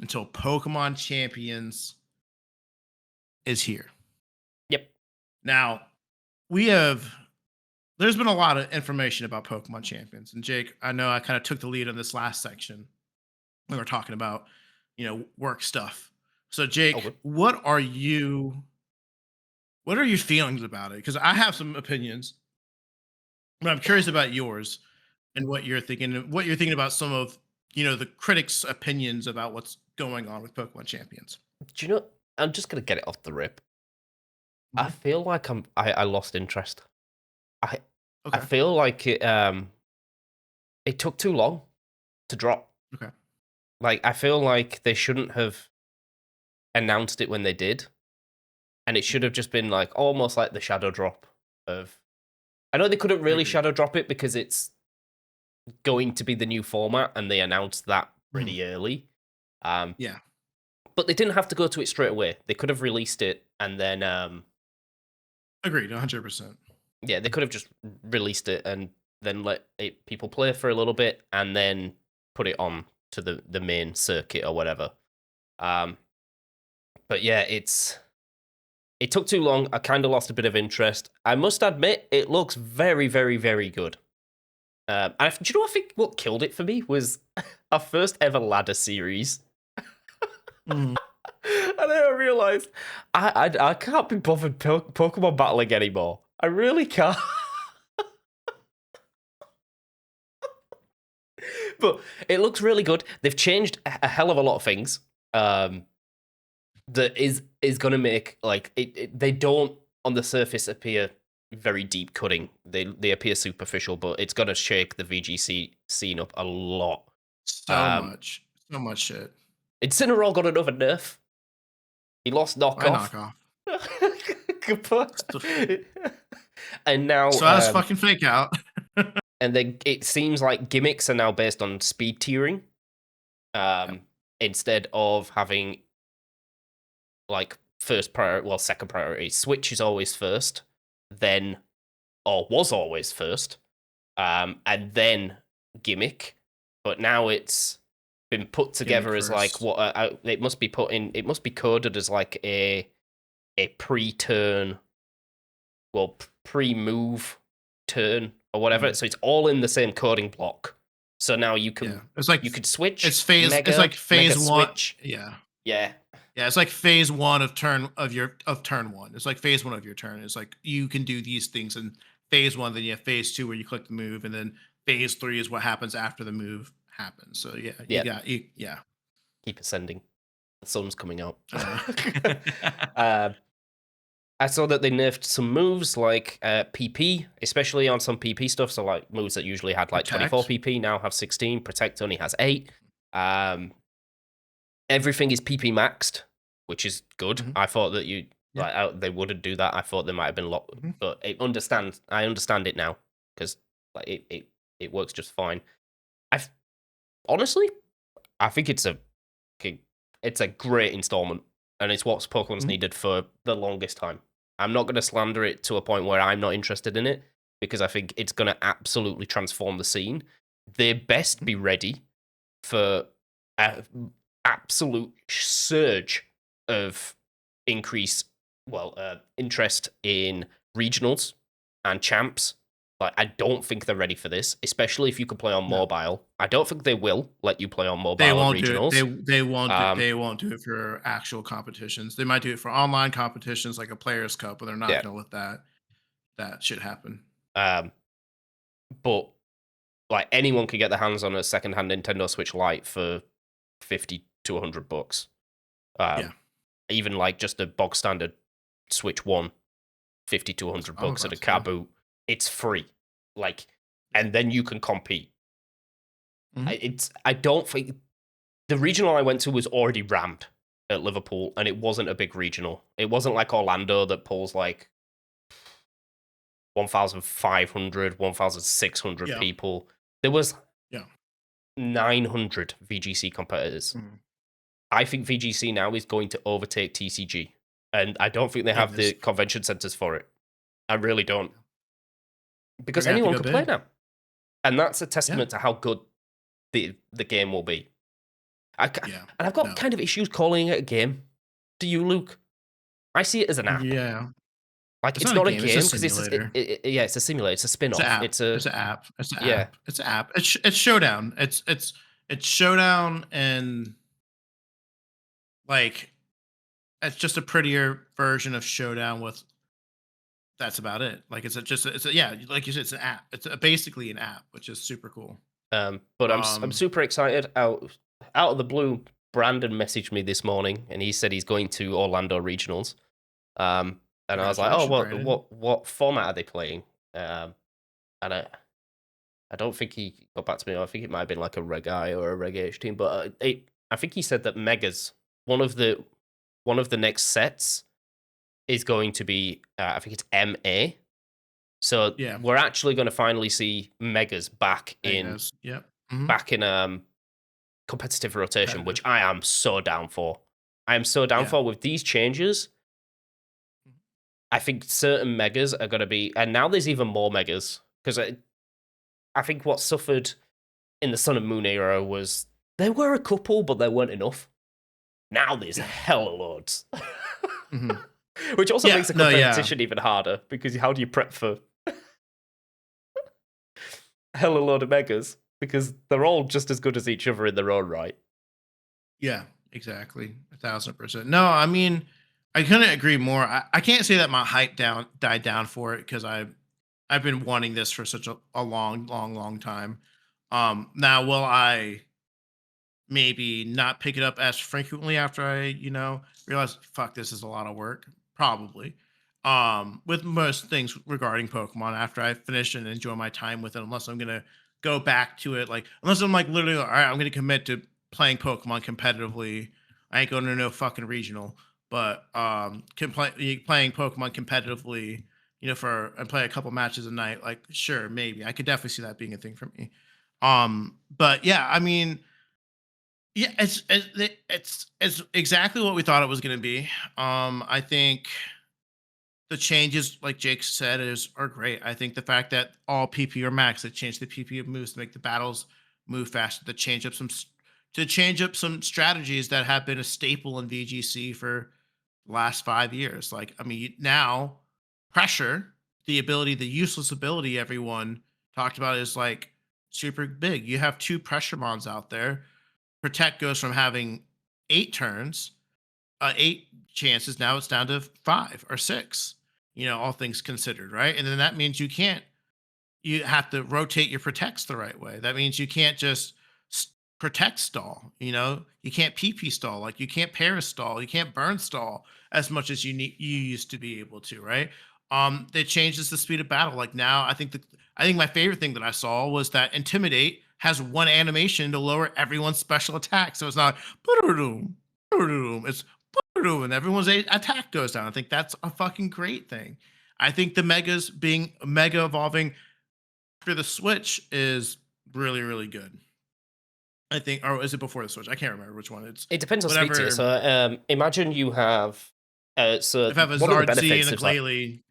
until Pokemon Champions is here. Yep. Now, we have there's been a lot of information about Pokemon Champions. And Jake, I know I kind of took the lead in this last section. We were talking about, work stuff. So Jake, Okay. what are your feelings about it? Because I have some opinions, but I'm curious about yours and what you're thinking about some of, the critics' opinions about what's going on with Pokemon Champions. Do you know? I'm just gonna get it off the rip. I Mhm. feel like I lost interest. I I Okay. feel like it took too long to drop. Okay. Like I feel like they shouldn't have announced it when they did, and it should have just been like almost like the shadow drop of. I know they couldn't I really agree. shadow drop it because going to be the new format, and they announced that Mhm. pretty early. Um, Yeah. but they didn't have to go to it straight away. They could have released it and then Agreed. 100%. yeah, they could have just released it and then let people play for a little bit and then put it on to the main circuit or whatever. Um, but yeah, it took too long. I kind of lost a bit of interest. I must admit, it looks very, very, very good. Do you know? I think what killed it for me was our first ever ladder series, Mhm. and then I realized I can't be bothered Pokemon battling anymore. I really can't. But it looks really good. They've changed a hell of a lot of things. Um, that is going to make like they don't on the surface appear very deep cutting. They appear superficial, but it's going to shake the VGC scene up a lot. So Um, much. So much shit. Incineroar got another nerf. He lost Why knockoff. knock off? St- And now So that's fucking fake out. and then it seems like gimmicks are now based on speed tiering Yep. um instead of having like first priority, well, second priority. Switch is always first, then, or was always first, and then gimmick. But now it's been put Gimmick together as like first. what it must be put in. It must be coded as like a pre-turn, well, pre-move turn or whatever. Mhm. So it's all in the same coding block. So now Yeah. It's like you could switch it's like mega phase one. switch. Yeah. Yeah, Yeah, it's like phase one of turn one. It's like phase one of your turn. It's like you can do these things in phase one, then you have phase two where you click the move, and then phase three is what happens after the move happens. So yeah, yeah. yeah. Keep ascending. The sun's coming out. Uh, uh, I saw that they nerfed some moves like PP, especially on some PP stuff. So like moves that usually had like 24 protect. PP now have 16. Protect only has 8. Um, Everything is PP maxed, which is good. Mhm. I thought that you Yeah. they wouldn't do that. I thought they might have been locked, Mhm. but I understand it now because like it works just fine. I honestly I think it's a great installment, and it's what Pokemon's Mhm. needed for the longest time. I'm not going to slander it to a point where I'm not interested in it because I think it's going to absolutely transform the scene. They best Mhm. be ready for an absolute surge of increase, well, interest in regionals and champs. Like, I don't think they're ready for this, especially if you can play on No. mobile. I don't think they will let you play on They mobile at won't do it. regionals. Um, They won't do it for actual competitions. They might do it for online competitions like a players cup, but they're not yeah. going to let that shit happen. Um, but like anyone could get their hands on a secondhand Nintendo Switch Lite for 50 to $100. Yeah, Um, Even like just a bog standard Switch One, 50 to that's what I'm $100 at about a to say. car boot. It's free. Like, Yeah. and then you can compete. Mhm. I don't think the regional I went to was already rammed at Liverpool, and it wasn't a big regional. It wasn't like Orlando that pulls like 1,500, 1,600 Yeah. people. There was Yeah. 900 VGC competitors. Mhm. I think VGC now is going to overtake TCG, and I don't think they It have the is. convention centers for it. I really don't, They're because gonna have to anyone go can play big. now, and that's a Yeah. testament to how good the game will be. Yeah. And I've got No. kind of issues calling it a game. Do you, Luke? I see it as an app. Yeah. Like It's it's not a not a game. It's a game because simulator. yeah, it's a simulator. It's a It's an spin-off. app. It's a It's an app. It's an yeah. app. It's an app. It's Showdown. It's Showdown, and like it's just a prettier version of Showdown with that's about it. Like it's a yeah, like you said, it's an app. It's basically an app, which is super cool. But I'm Um, super excited. Out of the blue, Brandon messaged me this morning and he said he's going to Orlando regionals. And I was like, oh, Congratulations, Brandon. what format are they playing? Um, and I don't think he got back to me. I think it might have been like a Reg I or a Reg H team, but I think he said that Megas one of the one of the next sets is going to be I think it's MA, So Yeah. we're actually going to finally see megas Megas. Yep. Hmm. back in competitive rotation, which Competitive. I am so down for. I am so down Yeah. for with these changes. I think certain megas are going to be, and now there's even more megas because I think what suffered in the Sun and Moon era was there were a couple, but there weren't enough. Now there's Yeah. hella loads, Hmm. which also Yeah. makes the No. Yeah. competition even harder because how do you prep for hella load of megas? Because they're all just as good as each other in their own right. Yeah. Exactly. 1,000%. No, I mean, I couldn't agree more. I can't say that my hype died down for it because I've been wanting this for such a long, long, long time. Now will I maybe not pick it up as frequently after I, realize fuck this is a lot of work? Probably. With most things regarding Pokemon, after I finish and enjoy my time with it, unless I'm gonna go back to it, like unless I'm like literally, all right, I'm gonna commit to playing Pokemon competitively. I ain't going to no fucking regional, but playing Pokemon competitively, for and play a couple matches a night, like sure, maybe I could definitely see that being a thing for me. But yeah, I mean, yeah, it's exactly what we thought it was going to be. I think the changes, like Jake said, are great. I think the fact that all PP are max, that changed the PP moves to make the battles move faster, to change up some strategies that have been a staple in VGC for the last 5 years. Like, I mean, now pressure, the useless ability everyone talked about is like super big. You have two pressure mons out there. Protect goes from having 8 turns, 8 chances. Now it's down to 5 or 6. All things considered, right? And then that means you have to rotate your protects the right way. That means you can't just protect stall. You can't PP stall. Like you can't para stall. You can't burn stall as much as you used to be able to, right? That changes the speed of battle. Like now, I think my favorite thing that I saw was that intimidate has one animation to lower everyone's special attack. So it's not it's and everyone's attack goes down. I think that's a fucking great thing. I think the megas being mega evolving after the Switch is really, really good. I think, or is it before the Switch? I can't remember which one. It's It depends on speed tier. whatever. So imagine you have so If I have a one of the Zard Z and benefits a is like Glalie,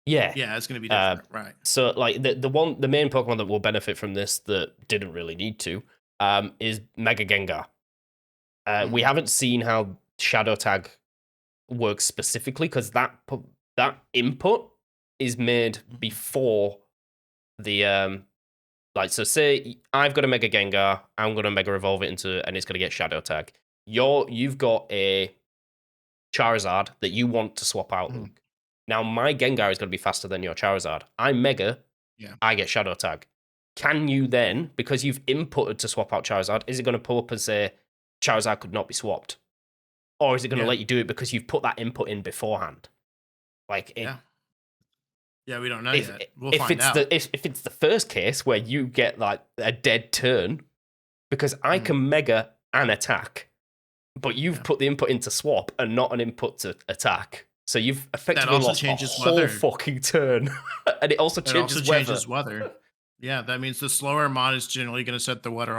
yeah. yeah, it's going to be Uh, different, right? so like the main Pokemon that will benefit from this that didn't really need to is Mega Gengar. We Hmm. haven't seen how Shadow Tag works specifically because that input is made Hmm. before the like so say I've got a Mega Gengar, I'm gonna Mega Evolve it into and it's gonna get Shadow Tag. You've got a Charizard that you want to swap out, Hmm. Luke. Now my Gengar is gonna be faster than your Charizard. I'm Mega, Yeah, I get Shadow Tag. Can you then, because you've inputted to swap out Charizard, is it going to pull up and say Charizard could not be swapped? Or is it going to yeah, let you do it because you've put that input in beforehand? Like yeah, yeah. We don't know if yet. We'll if find it's out. if it's the first case where you get like a dead turn, because I Hmm. can mega and attack, but you've Yeah, put the input into swap and not an input to attack. So you've that effectively also lost a changes whole weather. fucking turn. And it also That also changes weather. changes weather. Yeah, that means the slower mod is generally going to set the weather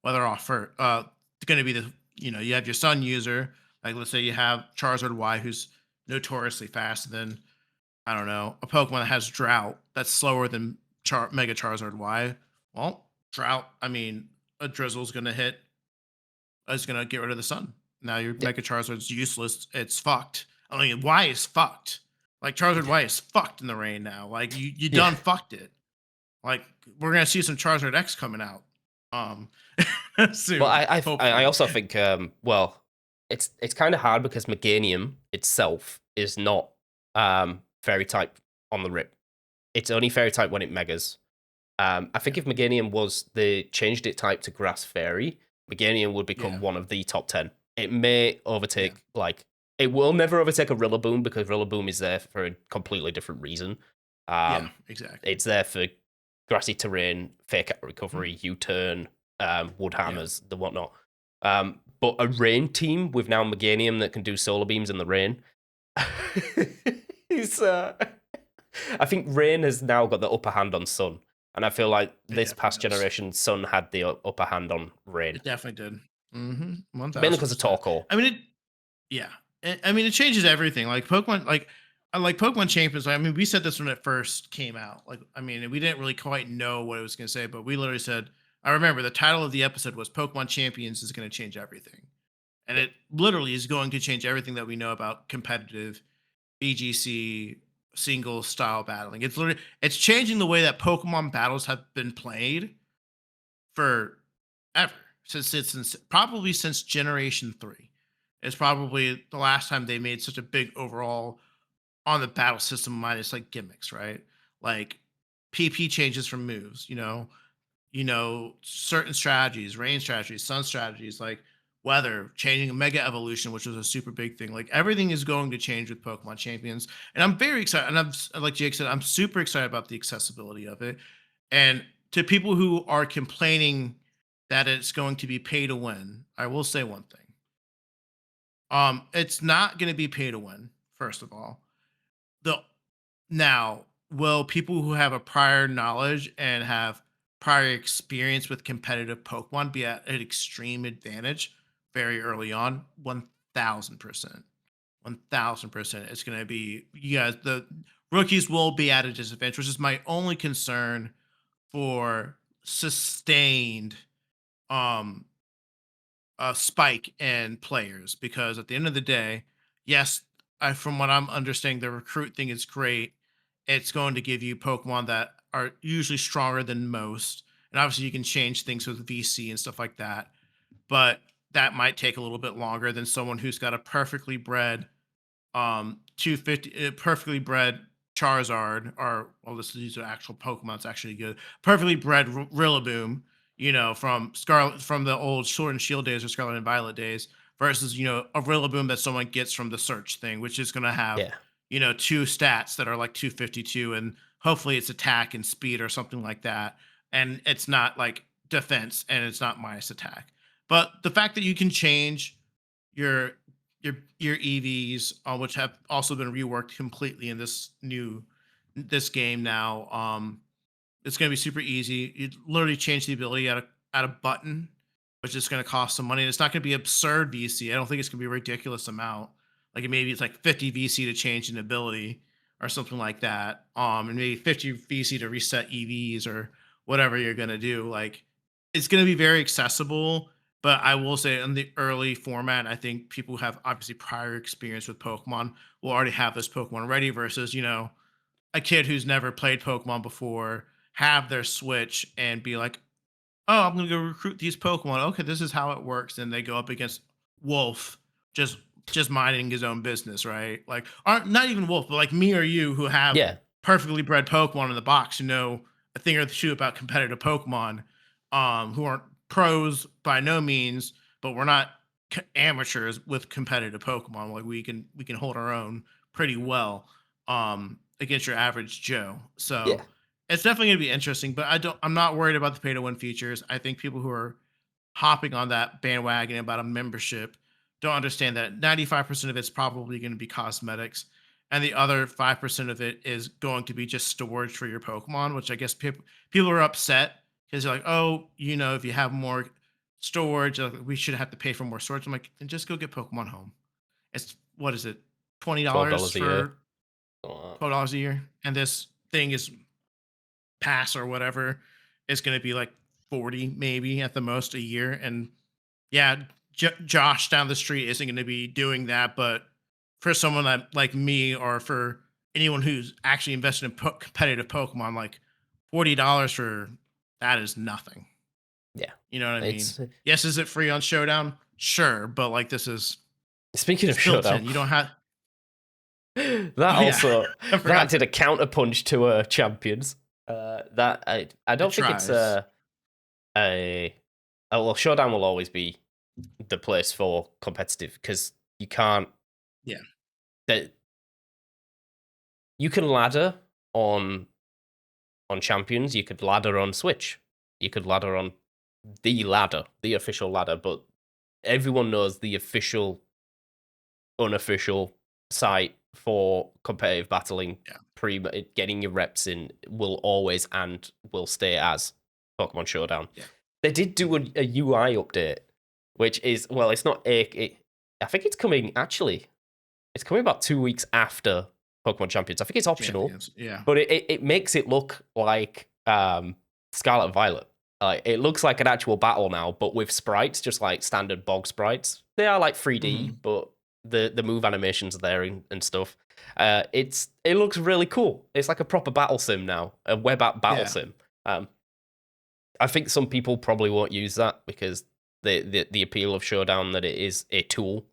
off for. It's going to be you have your sun user. Like let's say you have Charizard Y, who's notoriously fast. And then I don't know a Pokemon that has Drought that's slower than Mega Charizard Y. Well, Drought. I mean, a Drizzle's going to hit. Is going to get rid of the sun. Now your Yeah. Mega Charizard's useless. It's fucked. I mean, Y is fucked. Like Charizard Y is fucked in the rain now. Like you Yeah. done fucked it. Like we're gonna see some Charizard X coming out, um, Well, soon, I hopefully. also think well, it's kind of hard because Meganium itself is not fairy type on the rip. It's only fairy type when it megas. I think Yeah, if Meganium was they changed it type to grass fairy, Meganium would become yeah, one of the top 10. It may yeah, overtake like it will never overtake a Rillaboom because Rillaboom is there for a completely different reason. yeah, Um, exactly. it's there for grassy terrain, fake out Mhm. recovery, U-turn, wood Yeah, hammers, the whatnot. But a rain team with now Meganium that can do solar beams in the rain is I think Rain has now got the upper hand on Sun, and I feel like It this definitely past does. generation, Sun had the upper hand on Rain, It definitely did. One mainly thousand because of percent. Torkoal. I mean, yeah. I mean, it changes everything. Like Pokemon, like I like Pokemon Champions. I mean, we said this when it first came out. Like, I mean, we didn't really quite know what it was going to say, but we literally said, I remember the title of the episode was Pokemon Champions is going to change everything. And Yeah, it literally is going to change everything that we know about competitive BGC single style battling. It's changing the way that Pokemon battles have been played for ever since probably since Generation 3. It's probably the last time they made such a big overall on the battle system minus like gimmicks, right? Like PP changes from moves, certain strategies, rain strategies, sun strategies, like weather, changing a mega evolution, which was a super big thing. Like everything is going to change with Pokemon Champions. And I'm very excited. And like Jake said, I'm super excited about the accessibility of it. And to people who are complaining that it's going to be pay to win, I will say one thing. It's not going to be pay to win, first of all. The Now, will people who have a prior knowledge and have prior experience with competitive Pokemon be at an extreme advantage very early on? 1000%. 1000%. It's going to be, you guys, the rookies will be at a disadvantage, which is my only concern for sustained um spike in players because at the end of the day, yes, from what I'm understanding, the recruit thing is great. It's going to give you Pokemon that are usually stronger than most, and obviously you can change things with VC and stuff like that. But that might take a little bit longer than someone who's got a perfectly bred 250 perfectly bred Charizard, or well, these are actual Pokemon. It's actually good. Perfectly bred Rillaboom, from Scarlet, from the old Sword and Shield days or Scarlet and Violet days, versus a Rillaboom that someone gets from the search thing, which is going to have yeah, two stats that are like 252, and hopefully it's attack and speed or something like that, and it's not like defense and it's not minus attack. But the fact that you can change your your EVs, which have also been reworked completely in this game now. It's going to be super easy. You literally change the ability at a button, which is going to cost some money. And it's not going to be absurd VC. I don't think it's going to be a ridiculous amount. Like maybe it's like 50 VC to change an ability or something like that. And maybe 50 VC to reset EVs or whatever you're going to do. Like it's going to be very accessible. But I will say in the early format, I think people who have obviously prior experience with Pokemon will already have this Pokemon ready versus, a kid who's never played Pokemon before have their Switch and be like, "Oh, I'm gonna go recruit these Pokemon. Okay, this is how it works." And they go up against Wolf, just just minding his own business, right? Like, aren't not even Wolf, but like me or you who have yeah, perfectly bred Pokemon in the box, who know a thing or two about competitive Pokemon, who aren't pros by no means, but we're not amateurs with competitive Pokemon. Like we can hold our own pretty well against your average Joe. yeah, So it's definitely going to be interesting, but I'm not worried about the pay to win features. I think people who are hopping on that bandwagon about a membership don't understand that 95% of it's probably going to be cosmetics and the other 5% of it is going to be just storage for your Pokemon, which I guess people are upset because they're like, "Oh, if you have more storage, we should have to pay for more storage." I'm like, "Then just go get Pokemon Home." It's what is it? $20 $12 a year. for Uh, $12 a year, and this thing is pass or whatever is going to be like 40 maybe at the most a year. And yeah, Josh down the street isn't going to be doing that, but for someone that like me or for anyone who's actually invested in competitive Pokemon, like $40 for that is nothing. yeah, You know what I mean? it's Yes, is it free on Showdown? Sure, but like this is speaking it's of built Showdown. in. You don't have. That Oh yeah, also I that forgot. did a counterpunch to champions. That I It don't think it's tries. a well, Showdown will always be the place for competitive because you can't Yeah, that you can ladder on champions, you could ladder on Switch, you could ladder on the official ladder, but everyone knows the official unofficial site for competitive battling, Yeah. pre getting your reps in will always and will stay as Pokemon Showdown. Yeah. They did do a UI update, which is well, it's not I think it's coming actually. It's coming about 2 weeks after Pokemon Champions. I think it's optional, Champions. Yeah. but it makes it look like Scarlet and Violet. It looks like an actual battle now, but with sprites, just like standard bog sprites. They are like 3D, Mhm. but the move animations are there and stuff. It looks really cool. It's like a proper battle sim now, a web app battle Yeah. sim. I think some people probably won't use that because the appeal of Showdown that it is a tool.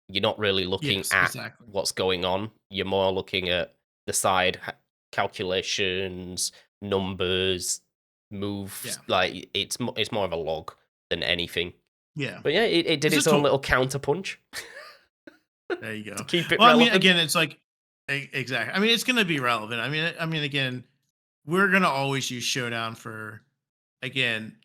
You're not really looking Yes, at exactly. what's going on. You're more looking at the side calculations, numbers, Yeah. moves. Like it's more of a log than anything. Yeah. But yeah, it did It's a its own tool. little counter punch There you to go. keep it Well, I mean, relevant. again, it's like exactly. I mean, it's gonna be relevant. I mean, again, we're gonna always use Showdown for again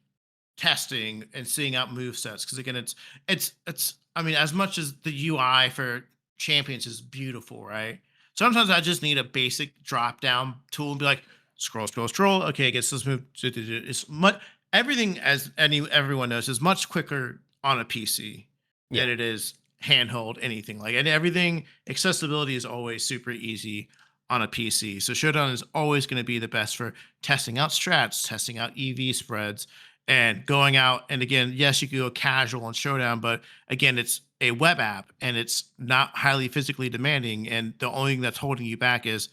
testing and seeing out move sets because again it's I mean as much as the UI for champions is beautiful, right? Sometimes I just need a basic drop down tool and be like scroll, okay, it gets this move. It's much everything as everyone knows is much quicker on a PC Yeah, than it is handheld anything like, and everything accessibility is always super easy on a PC. So Showdown is always going to be the best for testing out strats, testing out EV spreads, and going out. And again, yes, you can go casual on Showdown, but again, it's a web app and it's not highly physically demanding. And the only thing that's holding you back is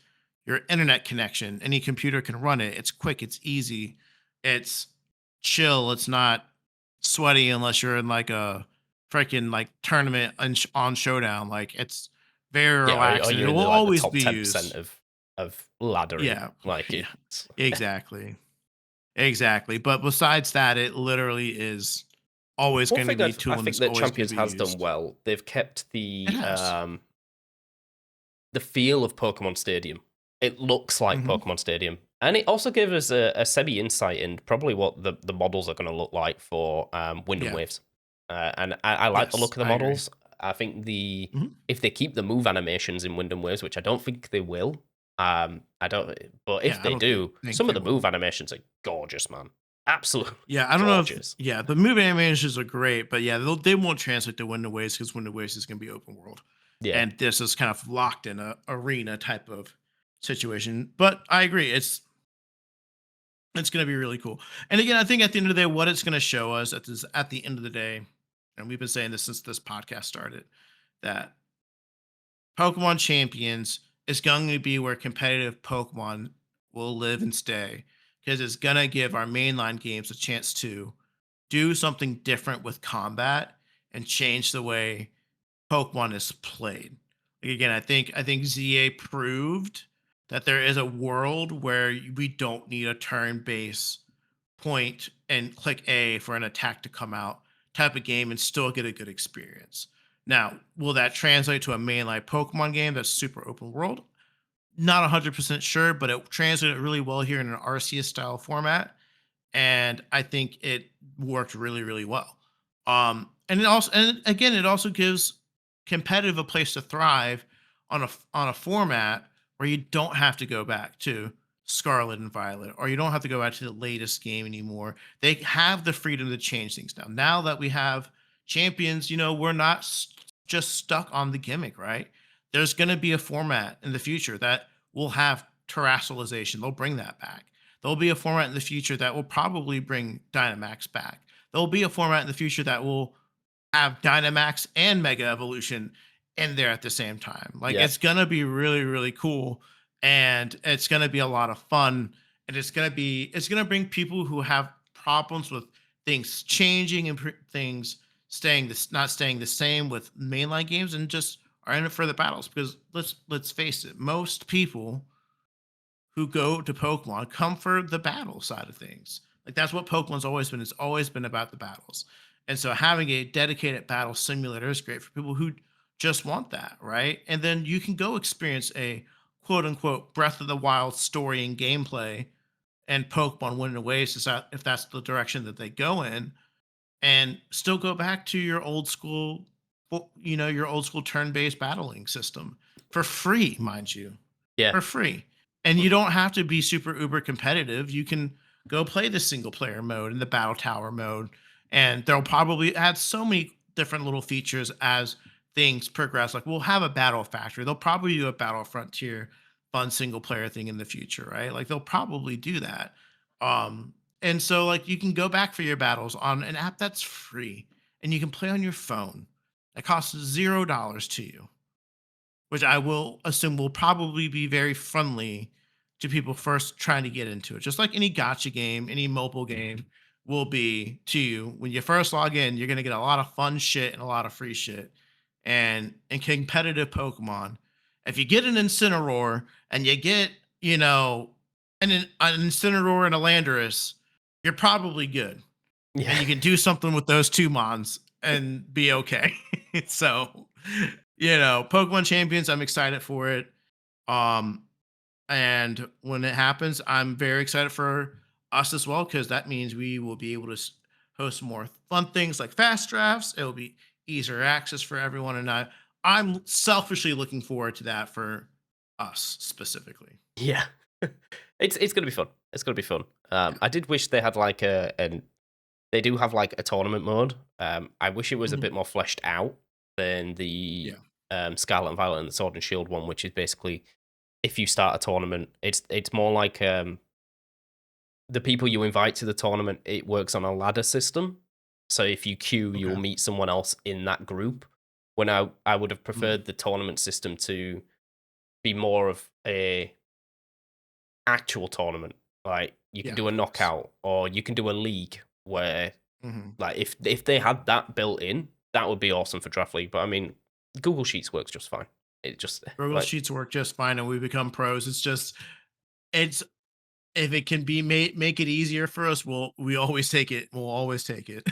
your internet connection. Any computer can run it. It's quick, it's easy, it's chill. It's not sweaty unless you're in like a freaking like tournament on Showdown. Like it's very yeah, or relaxing. It you're will in like the always top be 10% used. of laddering. Yeah, Like yeah, it's exactly. Exactly, but besides that, it literally is always one gonna thing be I tool and think it's that always gonna Champions be has done used. well. They've kept It has. the feel of Pokemon Stadium. It looks like Mhm. Pokemon Stadium. And it also gave us a semi insight in probably what the models are going to look like for Wind and Yeah. Waves. And I like the Yes, look of the I agree. models. I think Mhm. if they keep the move animations in Wind and Waves, which I don't think they will, I don't. But if Yeah, I they don't think do, think some of they the will. move animations are gorgeous, man. Absolutely Yeah, I don't know if gorgeous. yeah, the movie animations are great, but yeah, they won't translate to Wind Waves because Wind Waves is gonna be open world, Yeah. and this is kind of locked in a arena type of situation. But I agree, it's gonna be really cool. And again, I think at the end of the day, what it's gonna show us at the end of the day, and we've been saying this since this podcast started, that Pokemon Champions is going to be where competitive Pokemon will live and stay because it's going to give our mainline games a chance to do something different with combat and change the way Pokemon is played. Like, again, I think ZA proved that there is a world where we don't need a turn-based point and click A for an attack to come out type of game and still get a good experience. Now, will that translate to a mainline Pokemon game that's super open world? Not 100% sure, but it translated really well here in an Arceus style format, and I think it worked really, really well. And it also, and again, it also gives competitive a place to thrive on a format where you don't have to go back to Scarlet and Violet, or you don't have to go back to the latest game anymore. They have the freedom to change things now. Now that we have champions, we're not just stuck on the gimmick, right? There's going to be a format in the future that will have terrestrialization. They'll bring that back. There'll be a format in the future that will probably bring Dynamax back. There'll be a format in the future that will have Dynamax and Mega Evolution in there at the same time. Like Yeah. it's gonna be really, really cool, and it's gonna be a lot of fun, and it's gonna bring people who have problems with things changing and things staying this not staying the same with mainline games and just are in it for the battles because let's face it, most people who go to Pokemon come for the battle side of things. Like that's what Pokemon's always been. It's always been about the battles. And so having a dedicated battle simulator is great for people who just want that, right? And then you can go experience a quote unquote Breath of the Wild story and gameplay and Pokemon winning ways if that's the direction that they go in, and still go back to your old school, your old school turn-based battling system. for free, mind you, Yeah. for free. And you don't have to be super uber competitive. You can go play the single player mode and the battle tower mode. And they'll probably add so many different little features as things progress. Like we'll have a battle factory. They'll probably do a battle frontier fun single player thing in the future, right? Like they'll probably do that. Um, and so like you can go back for your battles on an app that's free and you can play on your phone. It costs $0 to you, which I will assume will probably be very friendly to people first trying to get into it. Just like any gotcha game, any mobile game will be to you. When you first log in, you're gonna get a lot of fun shit and a lot of free shit. And in competitive Pokemon, if you get an Incineroar and you get, an Incineroar and a Landorus, you're probably good. And Yeah. you can do something with those two mons and be okay. So, Pokemon Champions, I'm excited for it. Um, and when it happens, I'm very excited for us as well because that means we will be able to host more fun things like fast drafts. It will be easier access for everyone, and I'm selfishly looking forward to that for us specifically. Yeah. It's gonna be fun. It's gonna be fun. Yeah. I did wish they had like they do have like a tournament mode. I wish it was a Mhm. bit more fleshed out than the Yeah. Scarlet and Violet and the Sword and Shield one, which is basically if you start a tournament, it's more like the people you invite to the tournament. It works on a ladder system. So if you queue, you'll Okay. meet someone else in that group. When I would have Mm. preferred the tournament system to be more of a actual tournament. Like you can Yeah. do a Of course. knockout or you can do a league where Mhm. like if they had that built in, that would be awesome for Draft League. But I mean, Google Sheets works just fine. It just Google like Sheets work just fine, and we become pros. It's if it can be make it easier for us, we always take it. We'll always take it.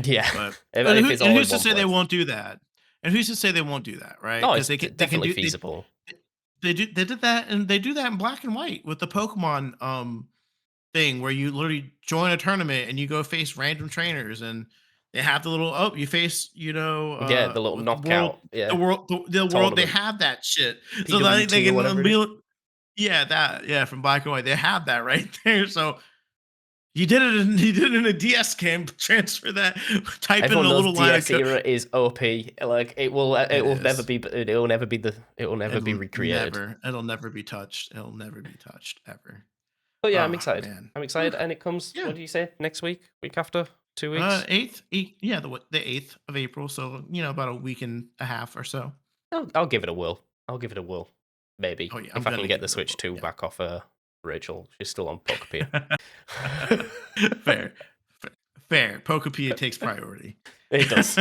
yeah. But If it's all in who's to one say they place. won't do that? And who's to say they won't do that, right? No, Because it's they can definitely do feasible. they did that and they do that in black and white with the Pokemon thing where you literally join a tournament and you go face random trainers and they have the little you face Yeah, the little with the world knockout. Yeah, the world they tournament. have that shit so that they PWT or whatever can it is. be from black and white they have that right there so you did it in a DS game transfer that type in Everyone a knows little line of DS code era is OP. Like it is it will never be it will never be recreated. it'll never be touched it'll never be touched ever. But yeah, I'm Oh excited. man. I'm Whew. excited, and it comes. Yeah. What do you say? Next week? Week after? 2 weeks? Yeah, the 8th of April. So about a week and a half or so. I'll give it a whirl. I'll give it a whirl. Maybe Oh yeah, I'm if I can gonna get give the it a Switch whirl. 2 Yeah. back off Rachel. She's still on Pokepia. Fair. Fa- Fair. Pokepia takes priority. It does.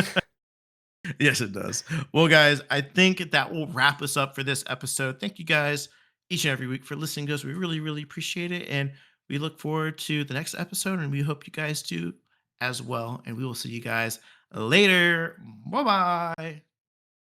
Yes, it does. Well, guys, I think that will wrap us up for this episode. Thank you guys each and every week for listening to us. We really, really appreciate it. And we look forward to the next episode. And we hope you guys do as well. And we will see you guys later. Bye bye.